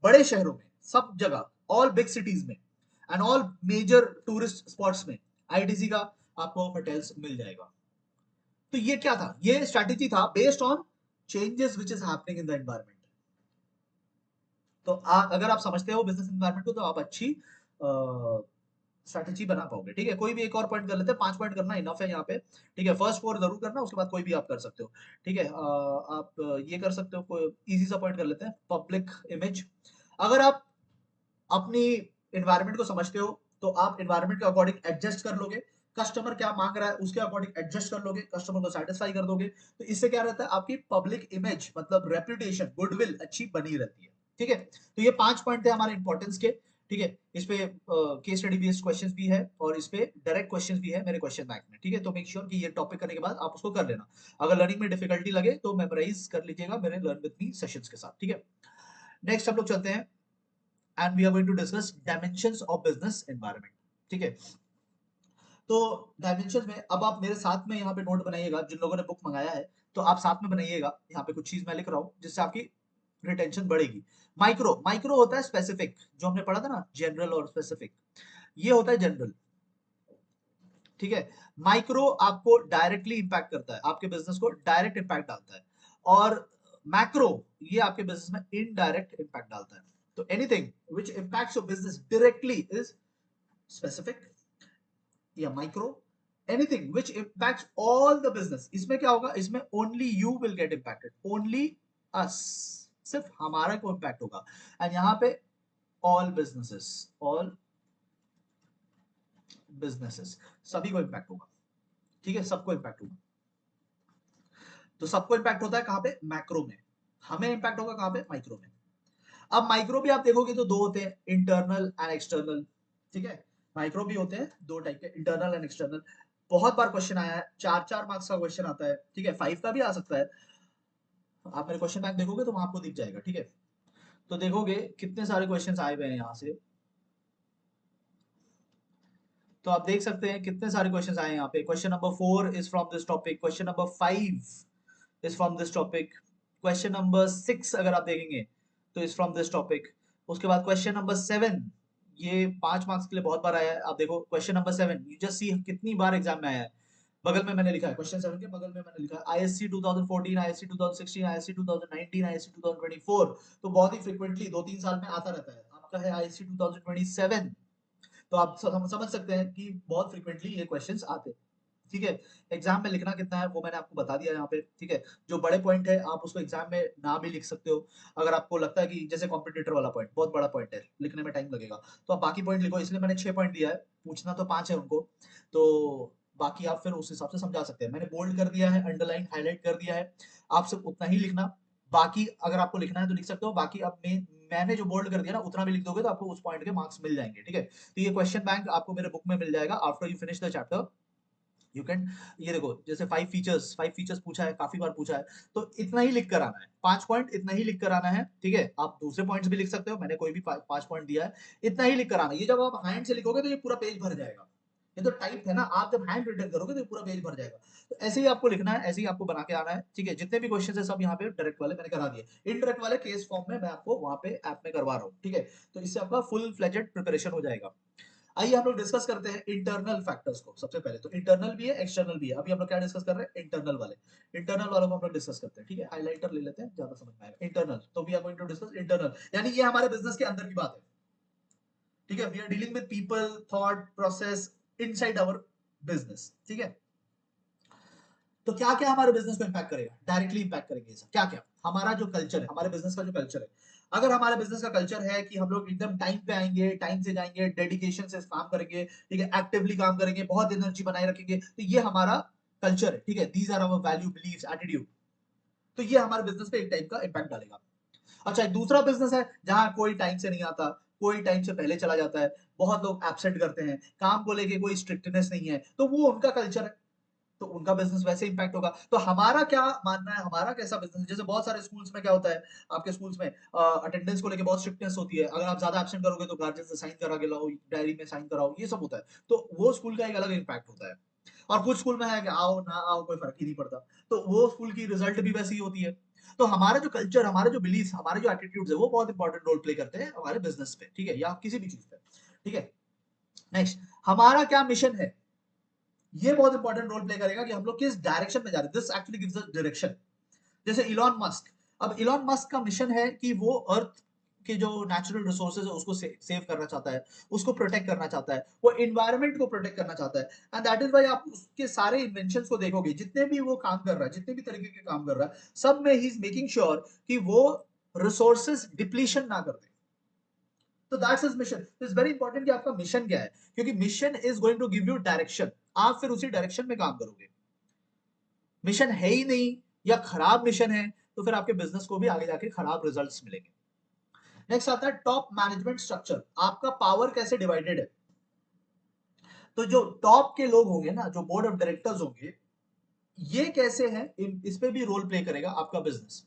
बड़े शहरों में, सब जगह, ऑल बिग सिटीज में and all major tourist spots में आईटीसी का आपको होटल्स मिल जाएगा। तो ये क्या था? ये स्ट्रैटेजी था based on changes which is happening in the environment. तो अगर आप समझते हो बिजनेस एनवायरनमेंट को तो आप अच्छी स्ट्रैटेजी बना पाओगे। ठीक है, कोई भी एक और पॉइंट कर लेते हैं, 5 पॉइंट करना इनफ है यहाँ पे। ठीक है, फर्स्ट 4 जरूर करना, उसके बाद कोई भी आप कर सकते हो। ठीक है, आप ये कर सकते हो, कोई इजी सा पॉइंट कर लेते हैं, पब्लिक इमेज। अगर आप अपनी एनवायरनमेंट को समझते हो तो आप एनवायरनमेंट के अकॉर्डिंग एडजस्ट कर लोगे। कस्टमर क्या मांग रहा है उसके अकॉर्डिंग एडजस्ट कर लोगे, कस्टमर को सेटिस्फाई कर दोगे। तो इससे क्या रहता है, आपकी पब्लिक इमेज मतलब रेपुटेशन, गुडविल अच्छी बनी रहती है। ठीक है, तो ये 5 पॉइंट थे हमारे इंपॉर्टेंस के। ठीक है, इस पे केस स्टडी बेस्ड क्वेश्चंस भी है और इस पे डायरेक्ट क्वेश्चंस भी है मेरे क्वेश्चन बैंक में। ठीक है, तो मेक श्योर कि ये टॉपिक करने के बाद आप उसको कर लेना। अगर लर्निंग में डिफिकल्टी लगे तो मेमोराइज कर लीजिएगा मेरे लर्न विद मी सेशंस के साथ। ठीक है, नेक्स्ट हम लोग चलते हैं and we are going to discuss dimensions of business environment। ठीक है, तो डायमेंशन में अब आप मेरे साथ में यहाँ पे नोट बनाइएगा, जिन लोगों ने बुक मंगाया है तो आप साथ में बनाइएगा। यहाँ पे कुछ चीज मैं लिख रहा हूँ जिससे आपकी रिटेंशन बढ़ेगी। माइक्रो, माइक्रो होता है स्पेसिफिक, जो हमने पढ़ा था ना जनरल और स्पेसिफिक, ये होता है जनरल। ठीक है, माइक्रो आपको डायरेक्टली इंपैक्ट करता है, आपके बिजनेस को डायरेक्ट इंपैक्ट डालता है। और मैक्रो ये आपके बिजनेस में इनडायरेक्ट इंपैक्ट डालता है। तो anything which impacts your business directly is specific या micro. Anything which impacts all the business, इसमें क्या होगा, इसमें only you will get impacted, only us, सिर्फ हमारा को इंपैक्ट होगा। एंड यहाँ पे ऑल बिजनेसेस, ऑल बिजनेसेस, सभी को इंपैक्ट होगा। ठीक है, सबको इंपैक्ट होगा। तो सबको इंपैक्ट होता है कहां पे, मैक्रो में। हमें इंपैक्ट होगा कहां पे, माइक्रो में। अब माइक्रो भी आप देखोगे तो दो होते हैं, इंटरनल एंड एक्सटर्नल। ठीक है, माइक्रो भी होते हैं दो टाइप के, इंटरनल एंड एक्सटर्नल। बहुत बार क्वेश्चन आया है, 4-4 मार्क्स का क्वेश्चन आता है। ठीक है, 5 का भी आ सकता है। आप मेरे क्वेश्चन बैंक देखोगे तो वहां आपको दिख जाएगा। ठीक है, तो देखोगे कितने सारे क्वेश्चन आए हुए हैं यहाँ से। तो आप देख सकते हैं कितने सारे क्वेश्चन आए हैं यहाँ पे। Question number 4 is from this topic, question number 5 is from this topic, question number 6 अगर आप देखेंगे तो इज फ्रॉम दिस टॉपिक। उसके बाद क्वेश्चन नंबर 7, ये 5 मार्क्स के लिए बहुत बार आया है। आप देखो question number 7, you just see कितनी बार एग्जाम में आया है। बगल में मैंने लिखा है क्वेश्चन 7 के बगल में मैंने लिखा है आईएससी 2014, आईएससी 2016, आईएससी 2019, आईएससी 2024। तो बहुत ही फ्रिक्वेंटली 2-3 साल में आता रहता है। आपका है आईएससी 2027, तो आप समझ सकते हैं कि बहुत फ्रिक्वेंटली ये क्वेश्चंस आते हैं। ठीक है, एग्जाम में लिखना कितना है वो मैंने आपको बता दिया यहाँ पे। ठीक है, जो बड़े पॉइंट है आप उसको एग्जाम में ना भी लिख सकते हो। अगर आपको लगता है कि जैसे कॉम्पिटिटर वाला पॉइंट बहुत बड़ा पॉइंट है, लिखने में टाइम लगेगा, तो आप बाकी पॉइंट लिखो। इसलिए मैंने 6 पॉइंट दिया है, पूछना तो 5 है उनको। तो बाकी आप फिर उस हिसाब से समझा सकते हैं। मैंने बोल्ड कर दिया है, अंडरलाइन हाईलाइट कर दिया है, आप सिर्फ उतना ही लिखना। बाकी अगर आपको लिखना है तो लिख सकते हो, बाकी अब मैंने जो बोल्ड कर दिया ना उतना भी लिख दोगे तो आपको उस पॉइंट के मार्क्स मिल जाएंगे। ठीक है, तो ये क्वेश्चन बैंक आपको मेरे बुक में मिल जाएगा after you finish the chapter. You can, ये देखो जैसे 5 फीचर्स पूछा है, काफी बार पूछा है। तो इतना ही लिख कर आना है, 5 पॉइंट इतना ही लिख कर आना है। ठीक है, आप दूसरे पॉइंट्स भी लिख सकते हो, मैंने कोई भी 5 पॉइंट दिया है, इतना ही लिख कर आना है। ये जब आप हैंड से लिखोगे तो ये पूरा पेज भर जाएगा। ये तो टाइप है ना, आप जब हैंड रिटन करोगे तो ये पूरा पेज भर जाएगा। तो ऐसे ही आपको लिखना है, ऐसे ही आपको बना के आना है। ठीक है, जितने भी क्वेश्चन है सब यहाँ पे डायरेक्ट वाले मैंने करा दिए, इनडायरेक्ट वाले केस फॉर्म में मैं आपको वहां पे ऐप में करवा रहा हूँ। ठीक है, तो इससे आपका फुल फ्लेजेड प्रिपरेशन हो जाएगा। आइए हम लोग डिस्कस करते हैं इंटरनल फैक्टर्स को। सबसे पहले तो इंटरनल भी है एक्सटर्नल भी है, अभी हम लोग क्या डिस्कस कर रहे हैं, इंटरनल वाले। इंटरनल वालों को हम लोग डिस्कस करते हैं। ठीक है, हाइलाइटर ले लेते हैं, ज्यादा समझ में आएगा। इंटरनल, तो we are going to discuss internal, यानी ये हमारे बिजनेस के अंदर की बात है। ठीक है, we are dealing with people, thought, process inside our business. ठीक है, तो क्या क्या हमारे बिजनेस को इंपैक्ट करेगा, डायरेक्टली इंपैक्ट करेंगे सब क्या क्या। हमारा जो कल्चर है, हमारे बिजनेस का जो कल्चर है, अगर हमारे बिजनेस का कल्चर है कि हम लोग एकदम टाइम पे आएंगे, टाइम से जाएंगे, डेडिकेशन से काम करेंगे, ठीक है, एक्टिवली काम करेंगे, बहुत एनर्जी बनाए रखेंगे, तो ये हमारा कल्चर है। ठीक है, these are our value, beliefs, attitude. तो ये हमारे बिजनेस पे एक टाइप का इंपैक्ट डालेगा। अच्छा, एक दूसरा बिजनेस है जहां कोई टाइम से नहीं आता, कोई टाइम से पहले चला जाता है, बहुत लोग एब्सेंट करते हैं, काम को लेके कोई स्ट्रिक्टनेस नहीं है, तो वो उनका कल्चर है, तो उनका बिजनेस वैसे इंपैक्ट होगा। तो हमारा क्या मानना है, हमारा कैसा बिजनेस, जैसे बहुत सारे स्कूल्स में क्या होता है, आपके स्कूल्स में अटेंडेंस को लेके बहुत स्ट्रिक्टनेस होती है, अगर आप ज्यादा एब्सेंट करोगे तो गार्जियन से साइन करा के लाओ, डायरी में साइन कराओ, ये सब होता है। तो वो स्कूल का एक अलग इंपैक्ट होता है। और कुछ स्कूल में है कि आओ ना आओ कोई फर्क ही नहीं पड़ता, तो वो स्कूल की रिजल्ट भी वैसी ही होती है। तो हमारा जो कल्चर, हमारा जो बिलीफ, हमारे जो एटीट्यूड्स है वो बहुत इंपॉर्टेंट रोल प्ले करते हैं हमारे बिजनेस पे। ठीक है, या किसी भी चीज पे। ठीक है, नेक्स्ट, हमारा क्या मिशन है, ये बहुत इंपॉर्टेंट रोल प्ले करेगा कि हम लोग किस डायरेक्शन में जा रहे हैं। This actually gives us direction. जैसे इलॉन मस्क, अब इलॉन मस्क का मिशन है कि वो अर्थ के जो नेचुरल रिसोर्सेज है उसको सेव करना चाहता है, उसको प्रोटेक्ट करना चाहता है, वो इन्वायरमेंट को प्रोटेक्ट करना चाहता है। एंड दैट इज व्हाई आप उसके सारे इन्वेंशंस को देखोगे, जितने भी वो काम कर रहा है, जितने भी तरीके के काम कर रहा है, सब में ही इज मेकिंग श्योर कि वो रिसोर्सेज डिप्लीशन ना कर दे। तो that's his mission. It's very important कि आपका मिशन क्या है, क्योंकि mission is going to give you direction. आप फिर उसी डायरेक्शन में काम करोगे। मिशन है ही नहीं या खराब मिशन है तो फिर आपके बिजनेस को भी आगे जाके खराब रिजल्ट्स मिलेंगे। नेक्स्ट आता है टॉप मैनेजमेंट स्ट्रक्चर। आपका पावर कैसे डिवाइडेड है? तो जो टॉप के लोग होंगे ना, जो बोर्ड ऑफ डायरेक्टर्स होंगे, ये कैसे हैं, इस पे भी रोल प्ले करेगा आपका बिजनेस।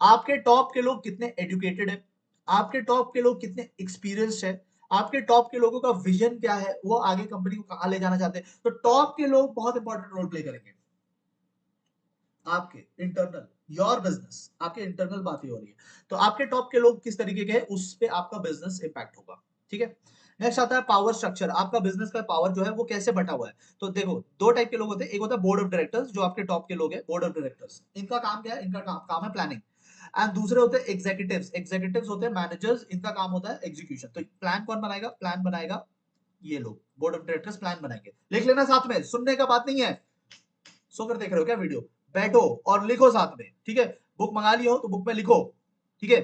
आपके टॉप के लोग कितने एजुकेटेड है, आपके टॉप के लोग कितने एक्सपीरियंस्ड है, आपके टॉप के लोगों का विजन क्या है, वो आगे कंपनी को कहां ले जाना चाहते हैं। तो टॉप के लोग बहुत इंपॉर्टेंट रोल प्ले करेंगे आपके इंटरनल, योर बिजनेस, आपके इंटरनल बात ही हो रही है। तो आपके टॉप के लोग किस तरीके के हैं, उस पे आपका बिजनेस इंपैक्ट होगा। ठीक है। नेक्स्ट आता है पावर स्ट्रक्चर। आपका बिजनेस का पावर जो है वो कैसे बटा हुआ है? तो देखो, दो टाइप के लोग होते हैं। एक होता है बोर्ड ऑफ डायरेक्टर्स, जो आपके टॉप के लोग हैं, बोर्ड ऑफ डायरेक्टर्स। इनका काम क्या है? इनका काम है प्लानिंग। एंड दूसरे होते हैं एग्जीक्यूटिव्स। एग्जीक्यूटिव्स होते हैं मैनेजर्स, इनका काम होता है एग्जीक्यूशन। तो प्लान कौन बनाएगा? प्लान बनाएगा ये लोग, बोर्ड ऑफ डायरेक्टर्स प्लान बनाएंगे। लिख लेना साथ में, सुनने का बात नहीं है। सो कर देख रहे हो क्या वीडियो? बैठो और लिखो साथ में। ठीक है, बुक मंगा लियो तो बुक में लिखो। ठीक है।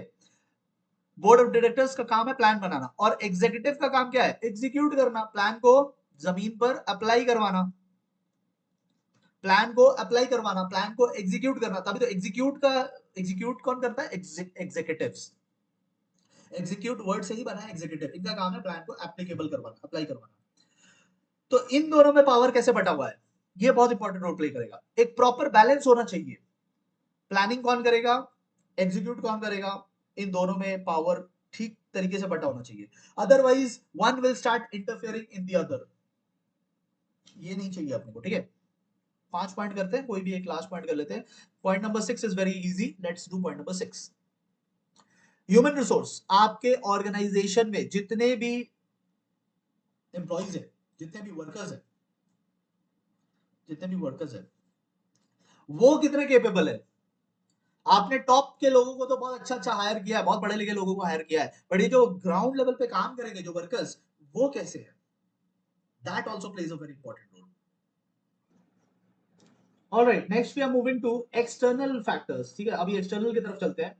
बोर्ड ऑफ डायरेक्टर्स का काम है प्लान बनाना, और एग्जीक्यूटिव का काम क्या है? एग्जीक्यूट करना, प्लान को जमीन पर अप्लाई करवाना, प्लान को अप्लाई करवाना, प्लान को एग्जीक्यूट करना। तभी तो एग्जीक्यूट कौन करता है? एग्जीक्यूटिव्स। एग्जीक्यूट वर्ड से ही बना है एग्जीक्यूटिव। इनका काम है प्लान को एप्लीकेबल करवाना, अप्लाई करवाना। तो इन दोनों में पावर कैसे बटा हुआ है, ये बहुत इंपॉर्टेंट रोल प्ले करेगा। एक प्रॉपर बैलेंस होना चाहिए। प्लानिंग कौन करेगा, एग्जीक्यूट कौन करेगा, इन दोनों में पावर ठीक तरीके से बटा होना चाहिए। Otherwise one will start interfering in the other. ये नहीं चाहिए अपने को। ठीक है। 5 पॉइंट करते हैं, कोई भी एक लास्ट पॉइंट कर लेते हैं। Point number 6 is very easy. Let's do point number 6। Human resource. आपके ऑर्गेनाइजेशन में जितने भी एम्प्लॉइज है, जितने भी वर्कर्स है, जितने भी वर्कर्स है, वो कितने केपेबल है? आपने टॉप के लोगों को तो बहुत अच्छा अच्छा हायर किया है, बहुत पढ़े लिखे लोगों को हायर किया है, बट ये जो ग्राउंड लेवल पे काम करेंगे जो वर्कर्स, वो कैसे है? That also plays a very important role. Alright, next we are moving to external factors. ठीक है, अभी एक्सटर्नल की तरफ चलते हैं।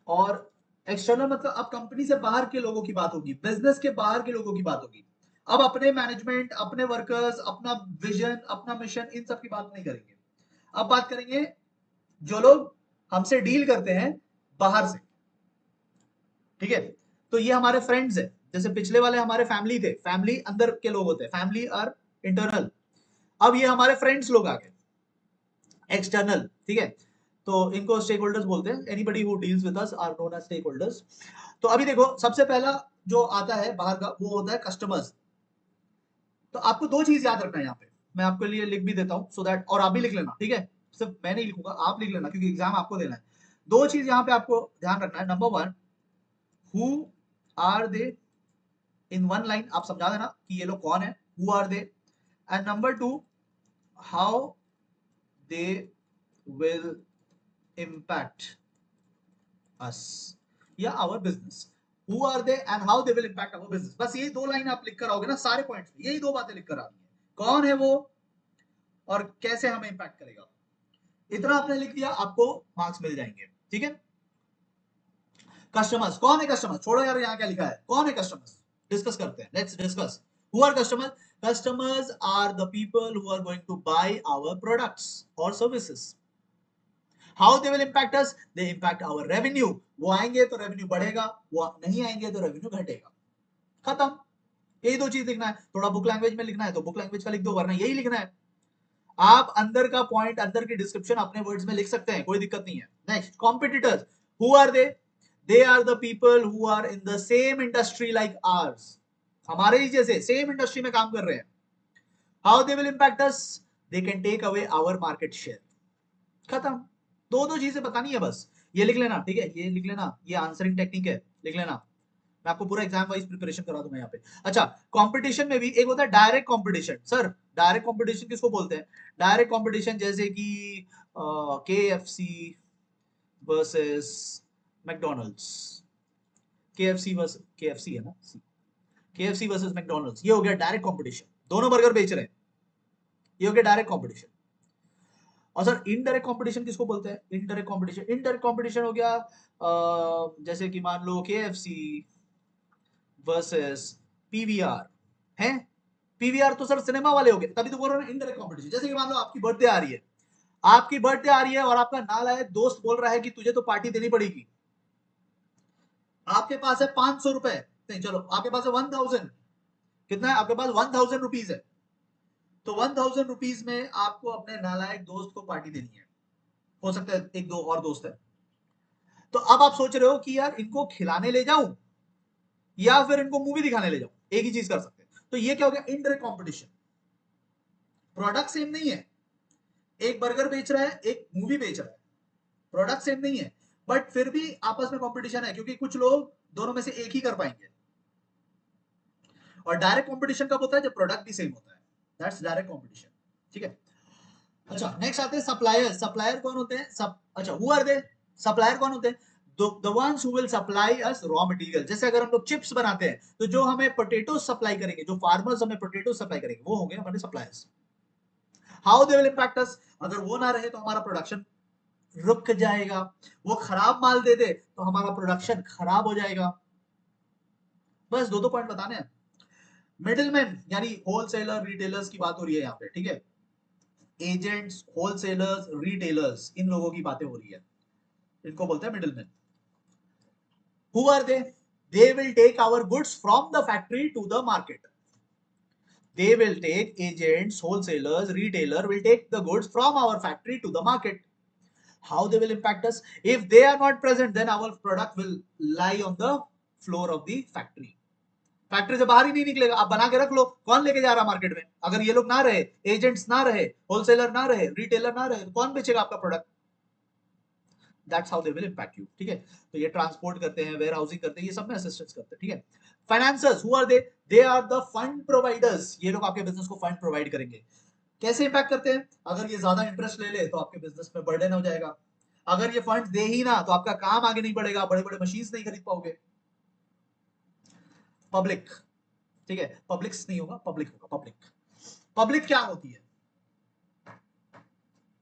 और एक्सटर्नल मतलब अब कंपनी से बाहर के लोगों की बात होगी, बिजनेस के बाहर के लोगों की बात होगी। अब अपने मैनेजमेंट, अपने वर्कर्स, अपना विजन, अपना मिशन, इन सब की बात नहीं करेंगे। अब बात करेंगे जो लोग हमसे डील करते हैं बाहर से। ठीक है। तो ये हमारे फ्रेंड्स है। जैसे पिछले वाले हमारे फैमिली थे, फैमिली अंदर के लोग होते हैं, फैमिली और इंटरनल। अब ये हमारे फ्रेंड्स लोग आ गए, एक्सटर्नल। ठीक है। तो इनको स्टेक होल्डर्स बोलते हैं। Anybody who deals with us are known as stakeholders. तो अभी देखो, सबसे पहला जो आता है बाहर का, वो होता है कस्टमर्स। तो आपको दो चीज याद रखना है यहाँ पे, मैं आपके लिए लिख भी देता हूँ सो दैट, और आप भी लिख लेना। ठीक है, सिर्फ मैं नहीं लिखूंगा, आप लिख लेना, क्योंकि एग्जाम आपको देना है। दो चीज यहाँ पे आपको ध्यान रखना है। Number one, who are they, in one line आप समझा देना कि ये लोग कौन है, who are they. And number two, how they will impact us या our business. Who are they and how they will impact our business. बस ये दो लाइन आप लिख कर आओगे ना सारे पॉइंट्स में, यही दो बातें लिख कर आनी है। कौन है वो और कैसे हमें इम्पैक्ट करेगा, इतना आपने लिख दिया, आपको मार्क्स मिल जाएंगे। ठीक है। कस्टमर्स, कौन है कस्टमर? छोड़ो यार, यहाँ क्या लिखा है, कौन है कस्टमर्स, डिस्कस करते हैं। Let's discuss. Who are customer? Customers are the people who are going to buy our products और services. How they will impact us? They impact our revenue. वो आएंगे तो रेवेन्यू बढ़ेगा, वो नहीं आएंगे तो रेवेन्यू घटेगा। खत्म। यही दो चीज लिखना है। थोड़ा बुक लैंग्वेज में लिखना है तो बुक लैंग्वेज का लिख दो, वरना यही लिखना है। आप अंदर का पॉइंट, अंदर की डिस्क्रिप्शन अपने वर्ड्स में लिख सकते हैं, कोई दिक्कत नहीं है। Next, competitors. Who are they? They are the people who are in the same industry like ours. हमारे ही जैसे सेम इंडस्ट्री में काम कर रहे हैं। How they will impact us? They can take away our market share. खत्म। दो दो चीजें बतानी है बस। ये लिख लेना। ठीक है, ये लिख लेना, ये आंसरिंग टेक्निक है, लिख लेना। मैं आपको पूरा एग्जाम वाइज प्रिपरेशन करा दूंगा यहाँ पे। अच्छा, कंपटीशन में भी एक होता है direct competition. Sir, direct competition किसको बोलते हैं? डायरेक्ट कंपटीशन जैसे कि KFC versus McDonald's. KFC versus KFC है ना, KFC वर्सेस मैकडॉनल्ड्स, ये हो गया डायरेक्ट कंपटीशन, दोनों बर्गर बेच रहे हैं, ये हो गया डायरेक्ट कंपटीशन। और सर इनडायरेक्ट कंपटीशन किसको बोलते हैं? इनडायरेक्ट कंपटीशन हो गया जैसे कि मान लो KFC वर्सेस PVR है। PVR तो सर सिनेमा वाले हो गए, तभी तो बोल रहा हूं इनडायरेक्ट कंपटीशन। जैसे कि मान लो आपकी बर्थडे आ रही है, आपकी बर्थडे आ रही है और आपका नालायक दोस्त बोल रहा है कि तुझे तो पार्टी देनी पड़ेगी। आपके पास है 500 रुपए, नहीं चलो आपके पास है 1000, कितना है आपके पास? 1000 रुपीज है। तो 1000 रुपीज में आपको अपने नालायक दोस्त को पार्टी देनी है, हो सकता है एक दो और दोस्त है। तो अब आप सोच रहे हो कि यार इनको खिलाने ले जाऊं या फिर इनको मूवी दिखाने ले जाऊं, एक ही चीज कर सकते हैं। तो ये क्या हो गया? Indirect competition. प्रोडक्ट सेम नहीं है, एक बर्गर बेच रहा है एक मूवी बेच रहा है, प्रोडक्ट सेम नहीं है, बट फिर भी आपस में कंपटीशन है, क्योंकि कुछ लोग दोनों में से एक ही कर पाएंगे। और डायरेक्ट कंपटीशन कब होता है? जब प्रोडक्ट भी सेम होता है, दैट्स डायरेक्ट कंपटीशन। ठीक है, अच्छा नेक्स्ट आते हैं सप्लायर। सप्लायर कौन होते हैं? अच्छा हु आर दे? सप्लायर कौन होते हैं? the ones who will supply us raw material। जैसे अगर हम लोग चिप्स बनाते हैं तो जो हमें पोटैटो सप्लाई करेंगे, जो फार्मर्स हमें पोटैटो सप्लाई करेंगे, वो होंगे हमारे suppliers. How they will impact अस? अगर वो ना रहे तो हमारा प्रोडक्शन रुक जाएगा, वो खराब माल दे दे तो हमारा प्रोडक्शन खराब हो जाएगा। बस दो पॉइंट बताने हैं। मिडिलमैन यानी होलसेलर रिटेलर्स की बात हो रही है यहाँ पे, ठीक है। एजेंट्स, होलसेलर्स, रिटेलर्स, इन लोगों की बातें हो रही है, इनको बोलते हैं middleman. Who are they? They will take our goods from the factory to the market. They will take, agents, wholesalers, retailer will take the goods from our factory to the market. How they will impact us? If they are not present, then our product will lie on the floor of the factory. Factory से बाहर ही नहीं निकलेगा, आप बना के रख लो, कौन लेके जा रहा मार्केट में? अगर ये लोग ना रहे, एजेंट्स ना रहे, होलसेलर ना रहे, रिटेलर ना रहे, तो कौन बेचेगा आपका product? That's how they will impact you. ठीक है, तो ये ट्रांसपोर्ट करते हैं, वेयर हाउसिंग करते हैं, ये सब में असिस्टेंस करते हैं। ठीक है, financiers, who are they? They are the fund providers. ये लोग आपके बिजनेस को फंड प्रोवाइड करेंगे। कैसे इंपैक्ट करते हैं? अगर ये ज्यादा इंटरेस्ट ले ले तो आपके बिजनेस में बर्डन हो जाएगा। अगर ये फंड दे ही ना तो आपका काम आगे नहीं बढ़ेगा, बड़े बड़े मशीन्स नहीं खरीद पाओगे। पब्लिक, ठीक है, पब्लिक्स नहीं होगा, पब्लिक होगा। पब्लिक, पब्लिक क्या होती है?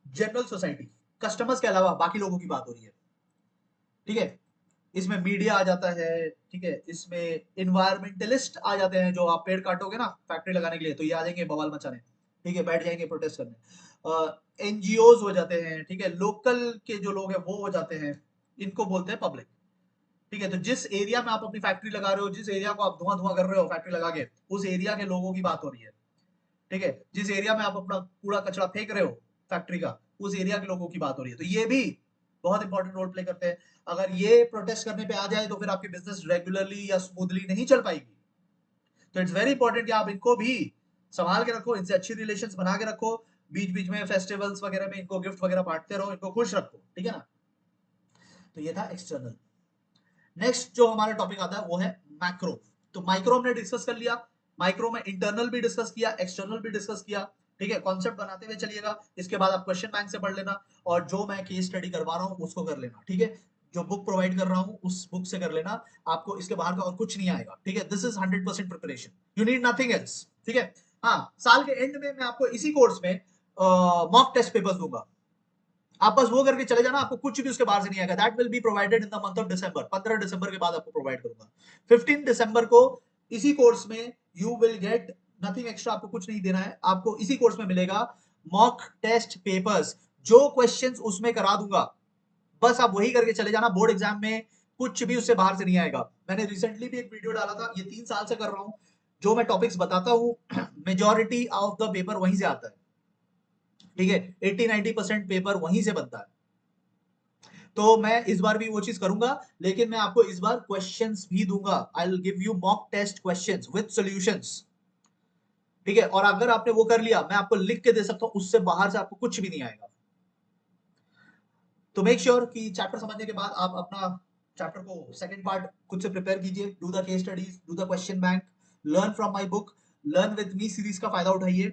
जनरल सोसाइटी, कस्टमर्स के अलावा बाकी लोगों की बात हो रही है। ठीक है, इसमें मीडिया आ जाता है, ठीक है, इसमें इन्वायरमेंटलिस्ट आ जाते हैं, जो आप पेड़ काटोगे ना फैक्ट्री लगाने के लिए तो ये आ जाएंगे बवाल मचाने, ठीक है, बैठ जाएंगे प्रोटेस्ट करने। एनजीओज हो जाते हैं, ठीक है, लोकल के जो लोग हैं वो हो जाते हैं, इनको बोलते हैं पब्लिक। ठीक है, तो जिस एरिया में आप अपनी फैक्ट्री लगा रहे हो, जिस एरिया को आप धुआं धुआं कर रहे हो फैक्ट्री लगा के, उस एरिया के लोगों की बात हो रही है। ठीक है, जिस एरिया में आप अपना कूड़ा कचरा फेंक रहे हो फैक्ट्री का, उस एरिया के लोगों की बात हो रही है। तो ये भी बहुत इंपॉर्टेंट रोल प्ले करते हैं। अगर ये प्रोटेस्ट करने पे आ जाए तो फिर आपकी बिजनेस रेगुलरली या स्मूथली नहीं चल पाएगी। तो इट्स वेरी इंपॉर्टेंट कि आप इनको भी संभाल के रखो, इनसे अच्छी रिलेशंस बना के रखो, बीच बीच में फेस्टिवल्स वगैरह में इनको गिफ्ट वगैरह बांटते रहो, इनको खुश रखो। ठीक है ना, तो ये था एक्सटर्नल। नेक्स्ट जो हमारा टॉपिक आता है वो है मैक्रो। तो माइक्रो हमने डिस्कस कर लिया, माइक्रो में इंटरनल भी डिस्कस किया, एक्सटर्नल भी डिस्कस किया। ठीक है, कॉन्सेप्ट बनाते हुए चलिएगा, इसके बाद आप क्वेश्चन बैंक से पढ़ लेना, और जो मैं केस स्टडी करवा रहा हूँ उसको कर लेना। ठीक है, जो बुक प्रोवाइड कर रहा हूँ उस बुक से कर लेना, आपको इसके बाहर का और कुछ नहीं आएगा। ठीक है, this is 100% preparation, you need nothing else. ठीक है, हाँ, साल के एंड में मैं आपको इसी कोर्स में मॉक टेस्ट पेपर्स दूंगा, आप बस वो करके चले जाना, आपको कुछ भी उसके बाहर से नहीं आएगा। That will be provided in the month of December, 15 दिसंबर के बाद आपको प्रोवाइड करूंगा। 15 दिसंबर को इसी कोर्स में you will gate nothing extra, आपको कुछ नहीं देना है, आपको इसी कोर्स में मिलेगा मॉक टेस्ट पेपर्स, जो क्वेश्चंस उसमें करा दूंगा, बस आप वही करके चले जाना। बोर्ड एग्जाम में कुछ भी उससे बाहर से नहीं आएगा। मैंने रिसेंटली भी एक वीडियो डाला था, ये 3 साल से कर रहा हूं, जो मैं टॉपिक्स बताता हूं मेजॉरिटी ऑफ द पेपर वहीं से आता है। ठीक है, 80-90% पेपर वहीं से बनता है। तो मैं इस बार भी वो चीज करूंगा, लेकिन मैं आपको इस बार क्वेश्चंस भी दूंगा। I will give you mock test questions with solutions. ठीक है, और अगर आपने वो कर लिया, मैं आपको लिख के दे सकता हूं, उससे बाहर से आपको कुछ भी नहीं आएगा। तो मेक श्योर कि चैप्टर समझने के बाद आप अपना चैप्टर को सेकंड पार्ट खुद से प्रिपेयर कीजिए, do the case studies, do the question bank, learn from my book, learn with me series का फायदा उठाइए,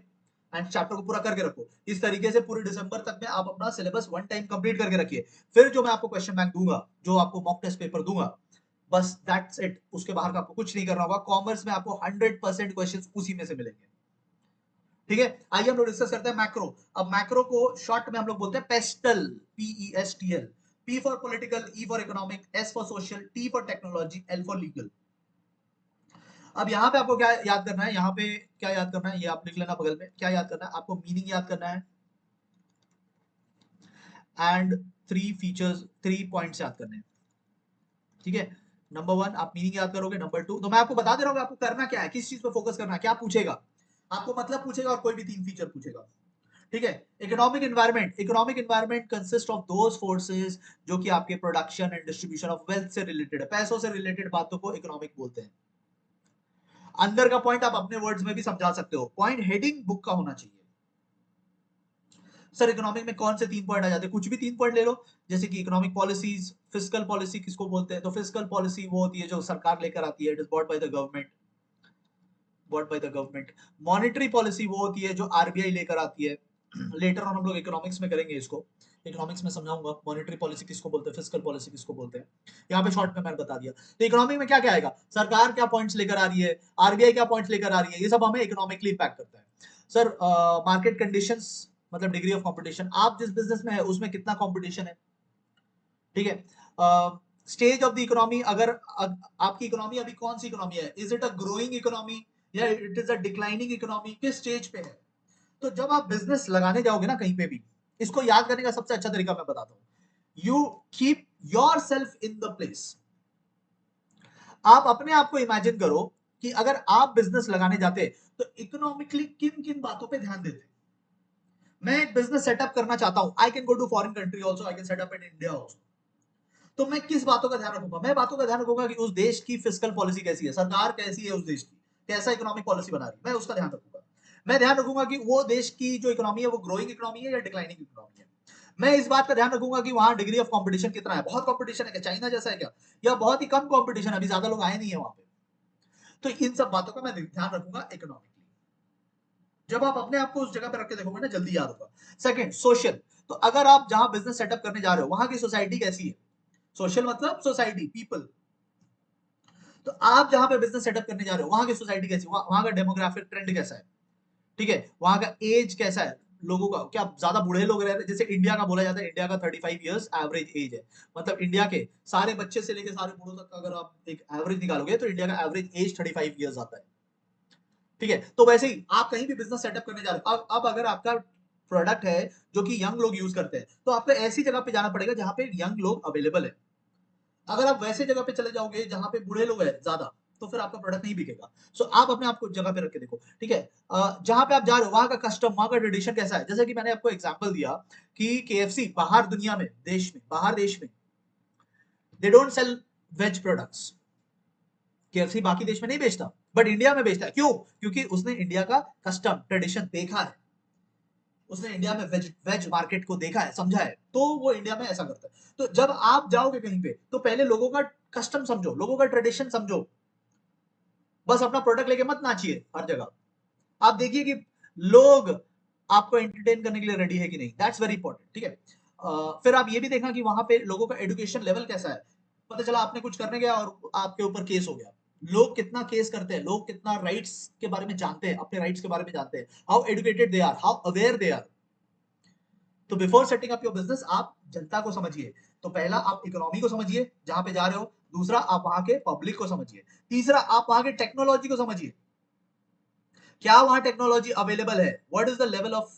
एंड चैप्टर को पूरा करके रखो। इस तरीके से पूरे दिसंबर तक में आप अपना सिलेबस वन टाइम कंप्लीट करके रखिए। फिर जो मैं आपको क्वेश्चन बैंक दूंगा, जो आपको मॉक टेस्ट पेपर दूंगा, बस दैट्स इट, उसके बाहर का आपको कुछ नहीं करना होगा। कॉमर्स में आपको 100% क्वेश्चंस उसी में से मिलेंगे। ठीक है, आइए हम लोग डिस्कस करते हैं मैक्रो। अब मैक्रो को शॉर्ट में हम लोग बोलते हैं pastel, PESTL। P for political, E for economic, S for social, T for technology, L for legal. अब यहाँ पे आपको क्या याद करना है, यहाँ पे क्या याद करना है, ये आप लिख लेना बगल में। क्या याद करना है आपको? मीनिंग याद करना है एंड 3 फीचर्स, 3 पॉइंट्स याद करने हैं। ठीक है, नंबर 1 आप मीनिंग याद करोगे, नंबर 2 तो मैं आपको बता दे रहा हूँ आपको करना क्या है, किस चीज पे फोकस करना है, क्या पूछेगा आपको, मतलब पूछेगा और कोई भी 3 फीचर पूछेगा। ठीक है, economic environment. Economic environment consist of those forces जो कि आपके production and distribution of wealth से रिलेटेड है, पैसों से रिलेटेड बातों को इकोनॉमिक बोलते हैं। अंदर का पॉइंट आप अपने वर्ड्स में भी समझा सकते हो, पॉइंट हेडिंग बुक का होना चाहिए। सर इकोनॉमिक में कौन से 3 पॉइंट आ जाते हैं? कुछ भी 3 पॉइंट ले लो, जैसे कि इकोनॉमिक पॉलिसीज। फिस्कल पॉलिसी किसको बोलते हैं? तो फिस्कल पॉलिसी वो होती है जो सरकार लेकर आती है, it is bought by the government, bought by the government. Monetary policy वो होती है जो आरबीआई लेकर आती है। लेटर ऑन हम लोग इकोनॉमिक्स में करेंगे इसको, इकोनॉमिक्स में समझाऊंगा मॉनेटरी पॉलिसी किसको बोलते हैं, फिस्कल पॉलिसी किसको बोलते हैं। यहाँ पे शॉर्ट में मैंने बता दिया। तो इकोनॉमिक में क्या क्या आएगा, सरकार क्या पॉइंट्स लेकर आ रही है, आरबीआई क्या पॉइंट्स लेकर आ रही है, ये सब हमें इकोनॉमिकली इंपैक्ट करता है। सर मार्केट कंडीशंस मतलब डिग्री ऑफ कंपटीशन, आप जिस बिजनेस में है उसमें कितना कंपटीशन है। ठीक है, स्टेज ऑफ द इकोनॉमी, अगर आपकी इकोनॉमी अभी कौन सी इकोनॉमी है, is it a growing economy या it is a declining economy, किस स्टेज पे है। तो जब आप बिजनेस लगाने जाओगे ना कहीं पे भी, इसको याद करने का सबसे अच्छा तरीका मैं बताता हूं, you keep your self in the place. आप अपने आप को इमेजिन करो कि अगर आप बिजनेस लगाने जाते तो इकोनॉमिकली किन किन बातों पे ध्यान देते। मैं एक बिजनेस सेटअप करना चाहता हूं, I can go to foreign country also, I can set up in India also. तो मैं किस बातों का ध्यान रखूंगा? मैं बातों का ध्यान रखूंगा कि उस देश की फिस्कल पॉलिसी कैसी है, सरकार कैसी है उस देश की, कैसा इकोनॉमिक पॉलिसी बना रही है, मैं उसका ध्यान रखूंगा। मैं ध्यान रखूंगा कि वो देश की जो इकोनॉमी है वो ग्रोइंग इकोनॉमी है या डिक्लाइनिंग इकोनॉमी है। मैं इस बात का ध्यान रखूंगा कि वहां डिग्री ऑफ कंपटीशन कितना है, बहुत कंपटीशन है क्या, चाइना जैसा है क्या, या बहुत ही कम कंपटीशन, अभी ज्यादा लोग आए नहीं है वहां पे। तो इन सब बातों का मैं ध्यान रखूंगा इकोनॉमिकली। जब आप अपने आप को उस जगह पे रख के देखोगे ना, जल्दी याद होगा। Second, social. तो अगर आप जहां बिजनेस सेटअप करने जा रहे हो वहां की सोसाइटी कैसी है, सोशल मतलब सोसाइटी, पीपल। तो आप जहां पे बिजनेस सेटअप करने जा रहे हो वहां की सोसाइटी कैसी, वहां का डेमोग्राफिक ट्रेंड कैसा है। ठीक है, वहां का एज कैसा है लोगों का, क्या ज्यादा बूढ़े लोग रह रहे हैं, जैसे इंडिया का बोला जाता है, इंडिया का 35 ईयर्स एवरेज एज है। मतलब इंडिया के सारे बच्चे से लेकर सारे बूढ़ों तक अगर आप एक एवरेज निकालोगे तो इंडिया का एवरेज एज 35 ईयर्स आता है। ठीक है, तो वैसे ही आप कहीं भी बिजनेस सेटअप करने जा रहे हो, अब अगर आपका प्रोडक्ट है जो कि यंग लोग यूज करते हैं, तो आपको ऐसी जगह पे जाना पड़ेगा जहां पे यंग लोग अवेलेबल है। अगर आप वैसे जगह पे चले जाओगे जहां पे बूढ़े लोग हैं ज्यादा, तो फिर आपका प्रोडक्ट नहीं बिकेगा। सो आप अपने आप को जगह पे रख के देखो। ठीक है, जहां पे आप जा रहे हो वहां का कस्टम, वहां का ट्रेडिशन कैसा है। जैसे कि मैंने आपको एग्जांपल दिया कि केएफसी बाहर दुनिया में, देश में, बाहर देश में they don't sell veg products. KFC बाकी देश में नहीं बेचता बट इंडिया में बेचता है, क्यों? क्योंकि उसने इंडिया का कस्टम ट्रेडिशन देखा है, उसने इंडिया में वेज वेज मार्केट को देखा है, समझा है, तो वो इंडिया में ऐसा करता है। तो जब आप जाओगे कहीं पे तो पहले लोगों का कस्टम समझो, लोगों का ट्रेडिशन समझो। बस अपना प्रोडक्ट लेके मत नाचिए हर जगह। आप देखिए कि लोग आपको एंटरटेन करने के लिए रेडी है कि नहीं, दैट्स वेरी इंपॉर्टेंट। ठीक है, फिर आप ये भी देखना कि वहां पे लोगों का एजुकेशन लेवल कैसा है। पता चला आपने कुछ करने गया और आपके ऊपर केस हो गया, लोग कितना केस करते हैं, लोग कितना राइट्स के बारे में जानते हैं, अपने राइट्स के बारे में जानते हैं, how educated they are, how aware they are. तो before setting up your business आप जनता को समझिए। तो पहला आप इकोनॉमी को समझिए जहां पे जा रहे हो, दूसरा आप वहां के पब्लिक को समझिए, तीसरा आप वहां के टेक्नोलॉजी को समझिए, क्या वहां टेक्नोलॉजी अवेलेबल है, what is the level of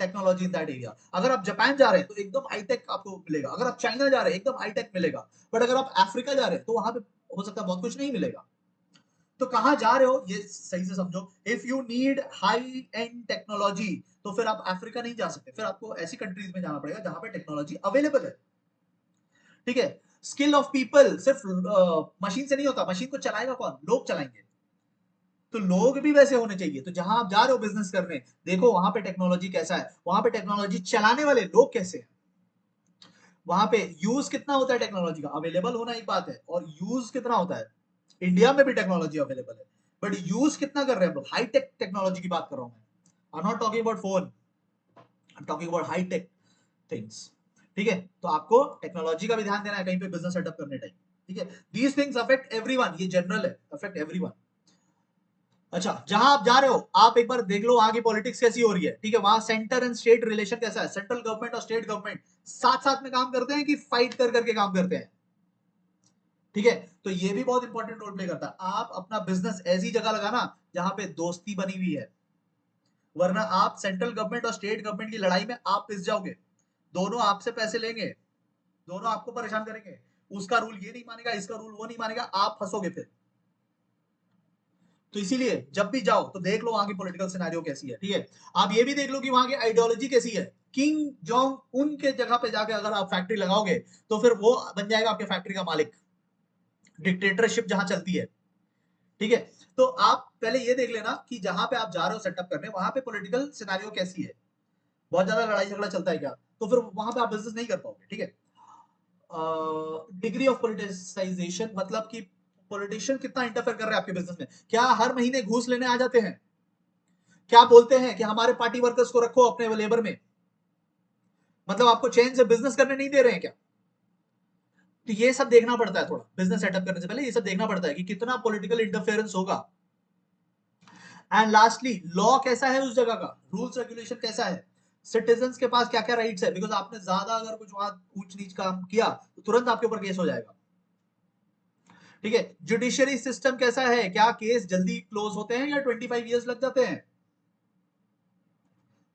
technology in that area. अगर आप जापान जा रहे हैं तो एकदम हाईटेक आपको मिलेगा, अगर आप चाइना जा रहे हैं एकदम हाईटेक मिलेगा, बट अगर आप अफ्रीका जा रहे हैं तो वहां पे हो सकता है बहुत कुछ नहीं मिलेगा। तो कहां जा रहे हो ये सही से समझो। If you need high and technology तो फिर आप अफ्रीका नहीं जा सकते, फिर आपको ऐसी कंट्रीज में जाना पड़ेगा जहां पे टेक्नोलॉजी अवेलेबल है। ठीक है, स्किल ऑफ पीपल सिर्फ मशीन से नहीं होता, मशीन को चलाएगा कौन, लोग चलाएंगे। तो लोग भी वैसे होने चाहिए। तो जहां आप जा रहे हो बिजनेस करने, देखो वहां पे टेक्नोलॉजी कैसा है, वहां पे टेक्नोलॉजी चलाने वाले लोग कैसे हैं, वहां पे यूज कितना होता है टेक्नोलॉजी का, अवेलेबल होना एक बात है और यूज कितना होता है। इंडिया में भी टेक्नोलॉजी अवेलेबल है बट यूज कितना कर रहे हैं हम लोग, हाई टेक टेक्नोलॉजी की बात कर रहा हूं मैं, आई am not talking about phone, I am talking about high tech things. ठीक है, तो आपको टेक्नोलॉजी का भी ध्यान देना है कहीं पे बिजनेस सेटअप करने टाइम। ठीक है, दीज थिंग्स अफेक्ट एवरीवन, ये जनरल है, अफेक्ट एवरीवन। अच्छा, जहां आप जा रहे हो आप एक बार देख लो वहां की पॉलिटिक्स कैसी हो रही है, ठीक है, वहां सेंटर एंड स्टेट रिलेशन कैसा है, सेंट्रल गवर्नमेंट और स्टेट गवर्नमेंट साथ साथ में काम करते हैं कि फाइट कर करके काम करते हैं, ठीक है, तो ये भी बहुत इंपॉर्टेंट रोल प्ले करता है। आप अपना बिजनेस ऐसी जगह लगाना जहां पे दोस्ती बनी हुई है, वरना आप सेंट्रल गवर्नमेंट और स्टेट गवर्नमेंट की लड़ाई में आप पिस जाओगे, दोनों आपसे पैसे लेंगे, दोनों आपको परेशान करेंगे, उसका रूल ये नहीं मानेगा, इसका रूल वो नहीं मानेगा, आप फंसोगे फिर। तो इसीलिए जब भी जाओ तो देख लो वहां की पॉलिटिकल सिनेरियो कैसी है, ठीक है, आप ये भी देख लो कि वहां की आइडियोलॉजी कैसी है। किंग जोंग उन के जगह पे जाके अगर आप फैक्ट्री लगाओगे तो फिर वो बन जाएगा आपके फैक्ट्री का मालिक, डिक्टेटरशिप जहां चलती है, ठीक है। तो आप पहले ये देख लेना कि जहां पे आप जा रहे हो सेटअप करने, वहां पे पॉलिटिकल सिनेरियो कैसी है, बहुत ज्यादा लड़ाई झगड़ा चलता है क्या, तो फिर वहां पे आप बिजनेस नहीं कर पाओगे, ठीक है। डिग्री ऑफ पॉलिटिसाइजेशन मतलब कि पॉलिटिशियन कितना इंटरफेयर कर रहे हैं आपके बिजनेस में, क्या हर महीने घूस लेने आ जाते हैं, क्या बोलते हैं कि हमारे पार्टी वर्कर्स को रखो अपने लेबर में, मतलब आपको चैन से बिजनेस करने नहीं दे रहे हैं क्या। तो ये सब देखना पड़ता है, थोड़ा बिजनेस सेटअप करने से पहले ये सब देखना पड़ता है कि कितना पॉलिटिकल इंटरफेरेंस होगा। एंड लास्टली लॉ कैसा है उस जगह का, रूल्स रेगुलेशन कैसा है, सिटीजन्स के पास क्या क्या राइट्स है, बिकॉज आपने ज्यादा अगर कुछ वहां ऊंच नीच काम किया तो तुरंत आपके ऊपर केस हो जाएगा, ठीक है। जुडिशियरी सिस्टम कैसा है, क्या केस जल्दी क्लोज होते हैं या 25 ईयर्स लग जाते हैं,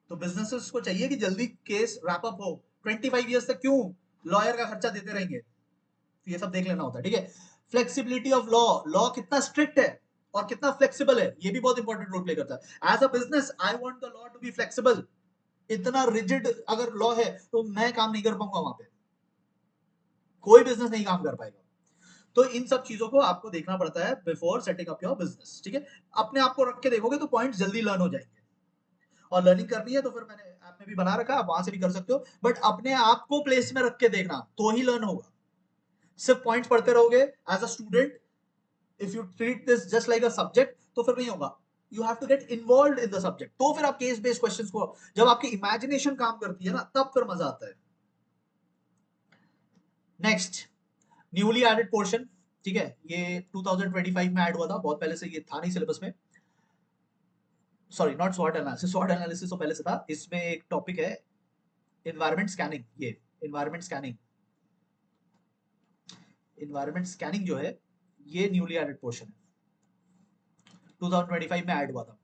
तो बिजनेसेस को चाहिए कि जल्दी केस रैप अप हो, 25 ईयर्स तक क्यों लॉयर का खर्चा देते रहेंगे, तो ये सब देख लेना होता है, ठीक है। फ्लेक्सिबिलिटी ऑफ लॉ, लॉ कितना स्ट्रिक्ट है और कितना फ्लेक्सिबल है, ये भी बहुत इंपॉर्टेंट रोल प्ले करता है। As a business I want the law to be flexible, इतना रिजिड अगर लॉ है तो मैं काम नहीं कर पाऊंगा वहां पे, कोई बिजनेस नहीं काम कर पाएगा। तो इन सब चीजों को आपको देखना पड़ता है before setting up your business, ठीक है। अपने आप को रख के देखोगे तो पॉइंट जल्दी लर्न हो जाएंगे, और लर्निंग करनी है तो फिर मैंने ऐप में भी बना रखा है, आप वहां से भी कर सकते हो, बट अपने आप को प्लेस में रख के देखना तो ही लर्न होगा। सिर्फ पॉइंट्स पढ़ते रहोगे as a student, if you treat this just like a subject तो फिर नहीं होगा, you have to get involve in the subject, तो फिर आप केस बेस्ड क्वेश्चंस को, जब आपकी इमेजिनेशन काम करती है ना तब फिर मजा आता है। नेक्स्ट, न्यूली एडेड पोर्शन, ठीक है, ये 2025 में ऐड हुआ था, बहुत पहले से ये था नहीं सिलेबस में, सॉरी नॉट स्वॉट एनालिसिस, स्वॉट एनालिसिस तो पहले से था, इसमें एक टॉपिक है एनवायरमेंट स्कैनिंग, ये एनवायरमेंट स्कैनिंग, एनवायरमेंट स्कैनिंग जो है ये न्यूली एडेड पोर्शन है, 2025 में ऐड हुआ था।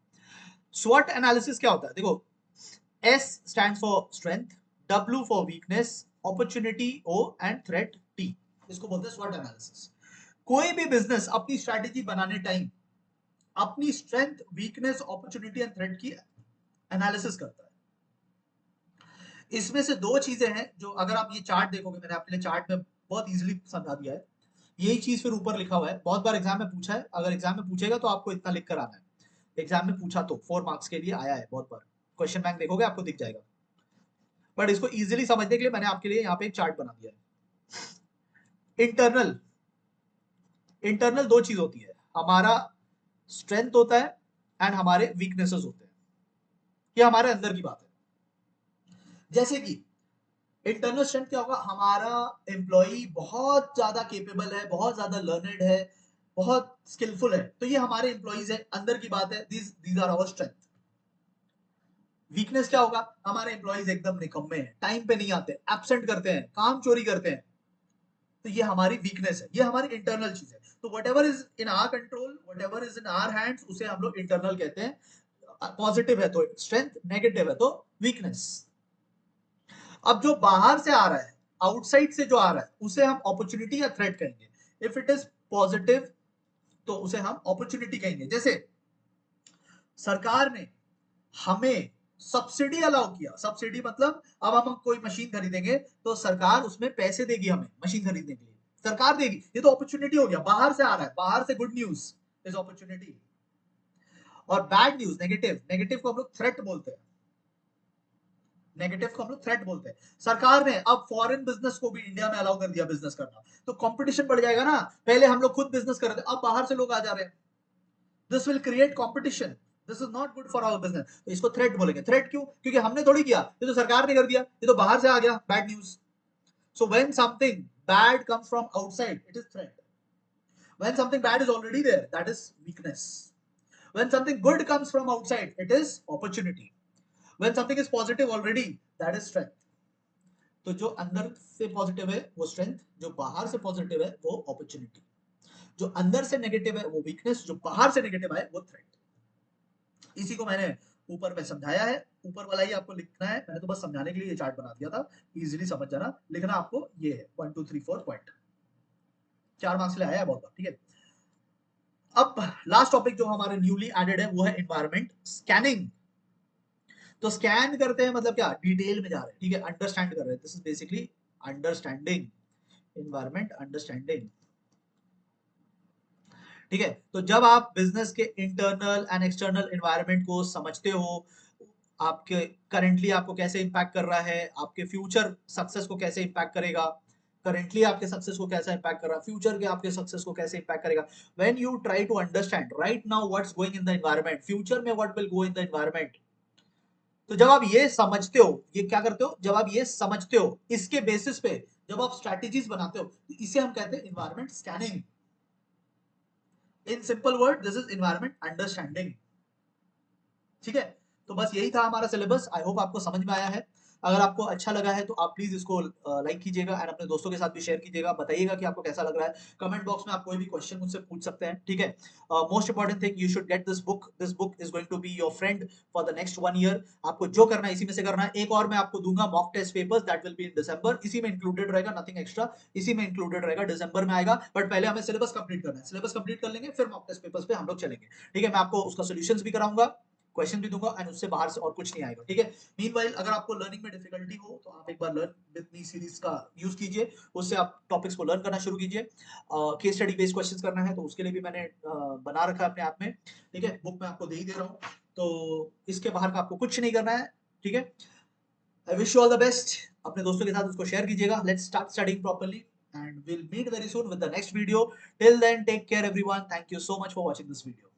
स्वॉट एनालिसिस क्या होता है, देखो, S stands for strength, W for weakness, opportunity O and threat T, इसको बोलते हैं SWOT एनालिसिस। कोई भी बिजनेस अपनी स्ट्रैटेजी बनाने टाइम अपनी strength, weakness, opportunity and threat की एनालिसिस करता है। इसमें से दो चीजें हैं जो अगर आप ये चार्ट देखोगे, मैंने आपके लिए चार्ट में बहुत इजीली समझा दिया है, यही चीज फिर ऊपर लिखा हुआ है, बहुत बार एग्जाम में पूछा है, अगर एग्जाम में पूछेगा तो आपको इतना लिख कर आना है, एग्जाम में पूछा तो 4 मार्क्स के लिए आया है बहुत बार, क्वेश्चन बैंक देखोगे आपको दिख जाएगा, बट इसको इजीली समझने के लिए मैंने आपके लिए यहाँ पे एक चार्ट बना दिया है। इंटरनल, इंटरनल दो चीज होती है, हमारा स्ट्रेंथ होता है एंड हमारे वीकनेसेस होते हैं, ये हमारे अंदर की बात है। जैसे कि इंटरनल स्ट्रेंथ क्या होगा, हमारा एम्प्लॉई बहुत ज्यादा केपेबल है, बहुत ज्यादा लर्नेड है, बहुत स्किलफुल है, तो ये हमारे एम्प्लॉइज है, अंदर की बात है, these are our strength. Weakness क्या होगा, हमारे एम्प्लॉइज एकदम निकम्मे हैं, टाइम पे नहीं आते, एब्सेंट करते हैं, काम चोरी करते हैं, तो ये हमारी वीकनेस है, ये हमारी इंटरनल चीज है। तो whatever is in our control, whatever is in our hands, उसे हम लोग इंटरनल कहते हैं। पॉजिटिव है तो स्ट्रेंथ, नेगेटिव है तो वीकनेस। अब जो बाहर से आ रहा है, आउटसाइड से जो आ रहा है, उसे हम अपॉर्चुनिटी या थ्रेट कहेंगे। इफ इट इज पॉजिटिव तो उसे हम अपॉर्चुनिटी कहेंगे। जैसे सरकार ने हमें सब्सिडी अलाउ किया, सब्सिडी मतलब अब हम कोई मशीन खरीदेंगे तो सरकार उसमें पैसे देगी हमें मशीन खरीदने के लिए, सरकार देगी, ये तो अपॉर्चुनिटी हो गया, बाहर से आ रहा है, बाहर से गुड न्यूज इज अपॉर्चुनिटी। और बैड न्यूज, नेगेटिव, नेगेटिव को हम लोग थ्रेट बोलते हैं, नेगेटिव को हम लोग थ्रेट बोलते हैं। सरकार ने अब फॉरेन बिजनेस को भी इंडिया में अलाउ कर दिया बिजनेस करना, तो कंपटीशन बढ़ जाएगा ना, पहले हम लोग खुद बिजनेस कर रहे थे, अब बाहर से लोग आ जा रहे हैं, this will create competition, this is not good for our business, तो इसको थ्रेट बोलेंगे। थ्रेट क्यों, क्योंकि हमने थोड़ी किया, ये तो सरकार ने कर दिया, ये तो बाहर से आ गया bad news. So when something bad comes from outside it is threat. When something bad is already there, that is weakness. When something good comes from outside, it is opportunity. When something is positive already, that is strength. तो जो अंदर से positive है वो strength, जो बाहर से positive है वो अपॉर्चुनिटी, जो अंदर से नेगेटिव है वो वीकनेस, जो बाहर से नेगेटिव है वो थ्रेट। इसी को मैंने ऊपर में समझाया है, ऊपर वाला ही आपको लिखना है, मैंने तो बस समझाने के लिए ये चार्ट बना दिया था, इजीली समझ जाना। लिखना आपको ये है 1 2 3 4 पॉइंट, 4 मार्क्स ले आया है बहुत बार, ठीक है। अब लास्ट टॉपिक जो हमारे न्यूली एडेड है वो है एनवायरनमेंट स्कैनिंग। तो स्कैन करते हैं मतलब क्या, डिटेल में जा रहे हैं, ठीक है, अंडरस्टैंड कर रहे हैं। This is basically understanding, environment understanding, ठीक है। तो जब आप बिजनेस के इंटरनल एंड एक्सटर्नल एनवायरनमेंट को समझते हो, आपके करंटली आपको कैसे इंपैक्ट कर रहा है, आपके फ्यूचर सक्सेस को कैसे इंपैक्ट करेगा, करंटली आपके सक्सेस को कैसे इंपैक्ट कर रहा है, फ्यूचर के आपके सक्सेस को कैसे इंपैक्ट करेगा। When you try to understand right now what's going in the environment, future में what will go in the environment, तो जब आप ये समझते हो, ये क्या करते हो, जब आप ये समझते हो, इसके बेसिस पे जब आप स्ट्रैटेजीज बनाते हो, तो इसे हम कहते हैं environment scanning. In simple word, this is environment understanding, ठीक है। तो बस यही था हमारा सिलेबस, आई होप आपको समझ में आया है। अगर आपको अच्छा लगा है तो आप प्लीज इसको लाइक कीजिएगा एंड अपने दोस्तों के साथ भी शेयर कीजिएगा, बताइएगा कि आपको कैसा लग रहा है। कमेंट बॉक्स में आप कोई भी क्वेश्चन मुझसे पूछ सकते हैं, ठीक है। Most important thing, you should get this book is going to be your friend for the next 1 year. आपको जो करना है इसी में से करना है। एक और मैं आपको दूंगा mock test papers, that will be in December, इसी में इंक्लूडेड रहेगा, नथिंग एक्स्ट्रा, इसी में इंक्लूडेड रहेगा, दिसंबर में आएगा। बट पहले हमें सिलेबस कंप्लीट करना है, सिलेबस कंप्लीट कर लेंगे फिर मॉक टेस्ट पेपर्स पे हम लोग चलेंगे, ठीक है। मैं आपको उसका सोल्यूशंस भी कराऊंगा, क्वेश्चन भी दूंगा एंड उससे बाहर से और कुछ नहीं आएगा, ठीक है। मीनवाइल अगर आपको लर्निंग में डिफिकल्टी हो तो आप एक बार लर्न विद मी सीरीज का यूज कीजिए, उससे आप टॉपिक्स को लर्न करना शुरू कीजिए। केस स्टडी बेस्ड क्वेश्चंस करना है तो उसके लिए भी मैंने बना रखा है अपने आप में, ठीक है, बुक में आपको दे ही दे रहा हूँ। तो इसके बाहर का आपको कुछ नहीं करना है, ठीक है। I wish you all the best, अपने दोस्तों के साथ उसको शेयर कीजिएगा। Let's start studying properly and we'll meet very soon with the next video. Till then, take care everyone. Thank you so much for watching this video.